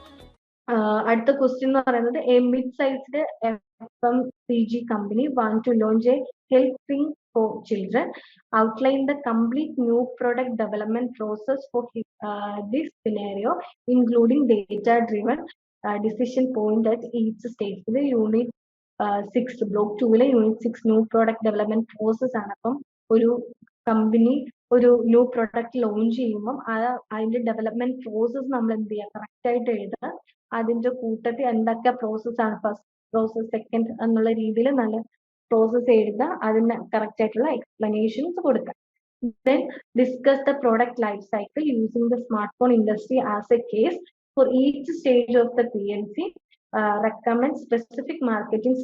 അടുത്ത ക്വസ്റ്റ്യൻ എന്ന് പറയുന്നത് a mid sized FMCG company want to launch a health drink for children, outline the complete new product development process for this scenario including data driven decision point at each stage. ഇത് unit 6 block 2 unit 6 new product development process ആണ്. അപ്പം ഒരു company ഒരു new product launch ചെയ്യുമ്പോൾ അതിന്റെ development process നമ്മൾ എന്ത് ചെയ്യുക, കറക്റ്റ് ആയിട്ട് എഴുതുക. അതിന്റെ കൂട്ടത്തിൽ എന്തൊക്കെ പ്രോസസ് ആണ്, ഫസ്റ്റ് പ്രോസസ്, സെക്കൻഡ് എന്നുള്ള രീതിയിൽ നല്ല പ്രോസസ് എഴുതുക. അതിന് കറക്റ്റ് ആയിട്ടുള്ള എക്സ്പ്ലനേഷൻസ് കൊടുക്കുക. Then discuss the product life cycle using the smartphone industry as a case for each stage of the PLC. Recommend specific marketing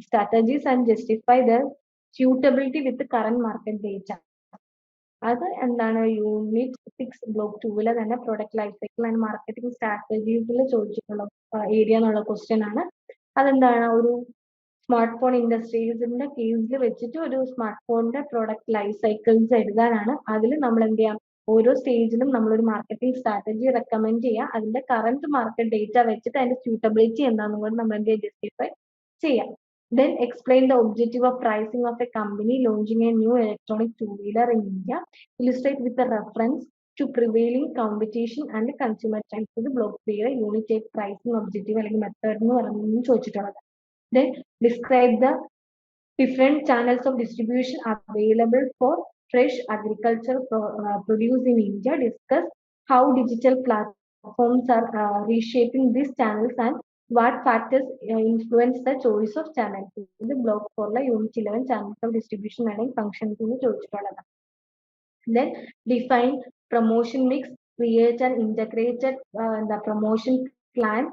strategies and justify their suitability with the current market data. അത് എന്താണ് unit 6 block 2 തന്നെ product life cycle and marketing സ്ട്രാറ്റജീസിൽ ചോദിച്ചിട്ടുള്ള area എന്നുള്ള question ആണ്. അതെന്താണ്, ഒരു smart phone ഇൻഡസ്ട്രീസിന്റെ കേസിൽ വെച്ചിട്ട് ഒരു സ്മാർട്ട് ഫോണിന്റെ പ്രൊഡക്റ്റ് ലൈഫ് സൈക്കിൾസ് എഴുതാനാണ്. അതിൽ നമ്മൾ എന്ത് ചെയ്യാം, ഓരോ സ്റ്റേജിലും നമ്മളൊരു മാർക്കറ്റിംഗ് സ്ട്രാറ്റജി റെക്കമെൻഡ് ചെയ്യുക. അതിന്റെ കറന്റ് മാർക്കറ്റ് ഡേറ്റ വെച്ചിട്ട് അതിന്റെ സ്യൂട്ടബിലിറ്റി എന്താണെന്ന് കൂടി നമ്മൾ എന്ത് ജസ്റ്റിഫൈ ചെയ്യാം. Then explain the objective of pricing of a company launching a new electronic two-wheeler in India. Illustrate with a reference to prevailing competition and consumer trends. ഇത് block 3 unit 8 pricing objective അല്ലെങ്കിൽ method എന്ന് പറയുന്നത് ചോദിച്ചിട്ടുള്ളത്. Then describe the different channels of distribution available for fresh agricultural produce in India. Discuss how digital platforms are reshaping these channels and what factors influence the choice of channels. ഇത് block 4 unit 11 channels of distribution and functions എന്ന് ചോദിച്ചിട്ടുള്ളത്. Then define promotion mix, create an integrated the promotion plan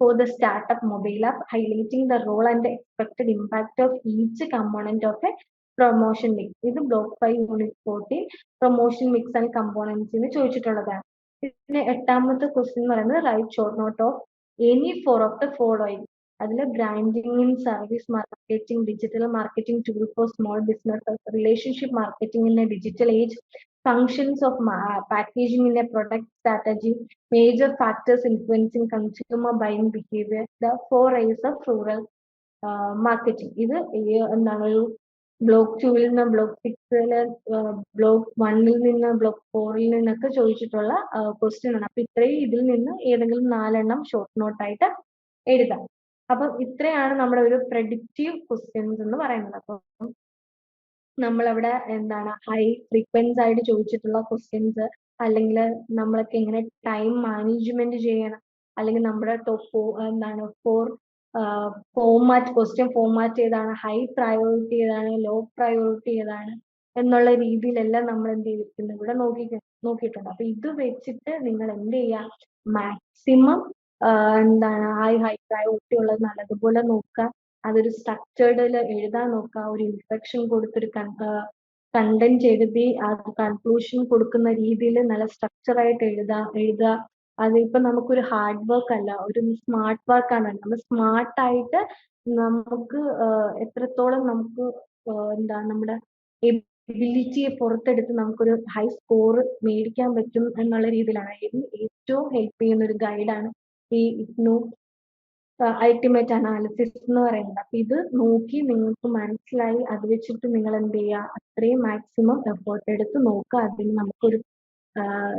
for the startup mobile app, highlighting the role and the expected impact of each component of a promotion mix. ഇത് block 5 unit 14 promotion mix and components എന്ന് ചോദിച്ചിട്ടുള്ളതാണ്. പിന്നെ എട്ടാമത്തെ question എന്ന് പറയുന്നത് right short not of any four of the following. അതിലെ branding in service marketing, digital marketing tool for small business, relationship marketing in A digital age, functions of packaging in a product strategy, major factors influencing consumer buying behavior, the 4 A's of rural marketing. ഇത് എന്താണ്, ഒരു block 2 നിന്ന് block 6 block 1 നിന്ന് block 4 നിന്നൊക്കെ ചോദിച്ചിട്ടുള്ള question ആണ്. അപ്പൊ ഇത്രയും ഇതിൽ നിന്ന് ഏതെങ്കിലും 4 ഷോർട്ട് നോട്ട് ആയിട്ട് എഴുതാം. അപ്പൊ ഇത്രയാണ് നമ്മുടെ ഒരു പ്രെഡിക്റ്റീവ് ക്വസ്റ്റ്യൻസ് എന്ന് പറയുന്നത്. അപ്പൊ നമ്മളവിടെ എന്താണ് ഹൈ ഫ്രീക്വൻസ് ആയിട്ട് ചോദിച്ചിട്ടുള്ള ക്വസ്റ്റ്യൻസ്, അല്ലെങ്കിൽ നമ്മളൊക്കെ എങ്ങനെ ടൈം മാനേജ്മെന്റ് ചെയ്യണം, അല്ലെങ്കിൽ നമ്മുടെ ടോപ്പ് എന്താണ് ഫോർമാറ്റ്, ക്വസ്റ്റ്യൻ ഫോർമാറ്റ് ഏതാണ്, ഹൈ പ്രയോറിറ്റി ഏതാണ്, ലോ പ്രയോറിറ്റി ഏതാണ് എന്നുള്ള രീതിയിലെല്ലാം നമ്മൾ എന്ത് ചെയ്തിട്ടുണ്ട്, ഇവിടെ നോക്കിയിട്ടുണ്ട്. അപ്പൊ ഇത് വെച്ചിട്ട് നിങ്ങൾ എന്ത് ചെയ്യുക, മാക്സിമം എന്താണ് ഹൈ പ്രയോറിറ്റി ഉള്ളത് നല്ലതുപോലെ നോക്കുക. അതൊരു സ്ട്രക്ചേർഡിൽ എഴുതാൻ നോക്കുക. ഒരു ഇൻട്രൊഡക്ഷൻ കൊടുത്തൊരു കണ്ടന്റ് എഴുതി അത് കൺക്ലൂഷൻ കൊടുക്കുന്ന രീതിയിൽ നല്ല സ്ട്രക്ചർ ആയിട്ട് എഴുതുക. അതിപ്പോ നമുക്കൊരു ഹാർഡ് വർക്ക് അല്ല, ഒരു സ്മാർട്ട് വർക്ക് ആണ്. നമ്മൾ സ്മാർട്ട് ആയിട്ട് നമുക്ക് എത്രത്തോളം നമുക്ക് നമ്മുടെ എബിലിറ്റിയെ പുറത്തെടുത്ത് നമുക്കൊരു ഹൈ സ്കോർ മേടിക്കാൻ പറ്റും എന്നുള്ള രീതിയിലാണ് ഏറ്റവും ഹെൽപ്പ് ചെയ്യുന്ന ഒരു ഗൈഡാണ് ഈ ഇഗ്നോ അൾട്ടിമേറ്റ് അനാലിസിസ് എന്ന് പറയുന്നത്. അപ്പൊ ഇത് നോക്കി നിങ്ങൾക്ക് മനസ്സിലായി, അത് വെച്ചിട്ട് നിങ്ങൾ എന്ത് ചെയ്യുക, അത്രയും മാക്സിമം എഫേർട്ട് എടുത്ത് നോക്കുക. അതിന് നമുക്കൊരു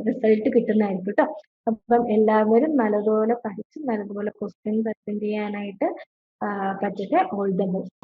റിസൾട്ട് കിട്ടുന്നതായിരിക്കും കേട്ടോ. അപ്പം എല്ലാവരും നല്ലതുപോലെ പഠിച്ച് നല്ലതുപോലെ ക്വസ്റ്റ്യൻസ് അറ്റൻഡ് ചെയ്യാനായിട്ട് പറ്റട്ടെ. All the best.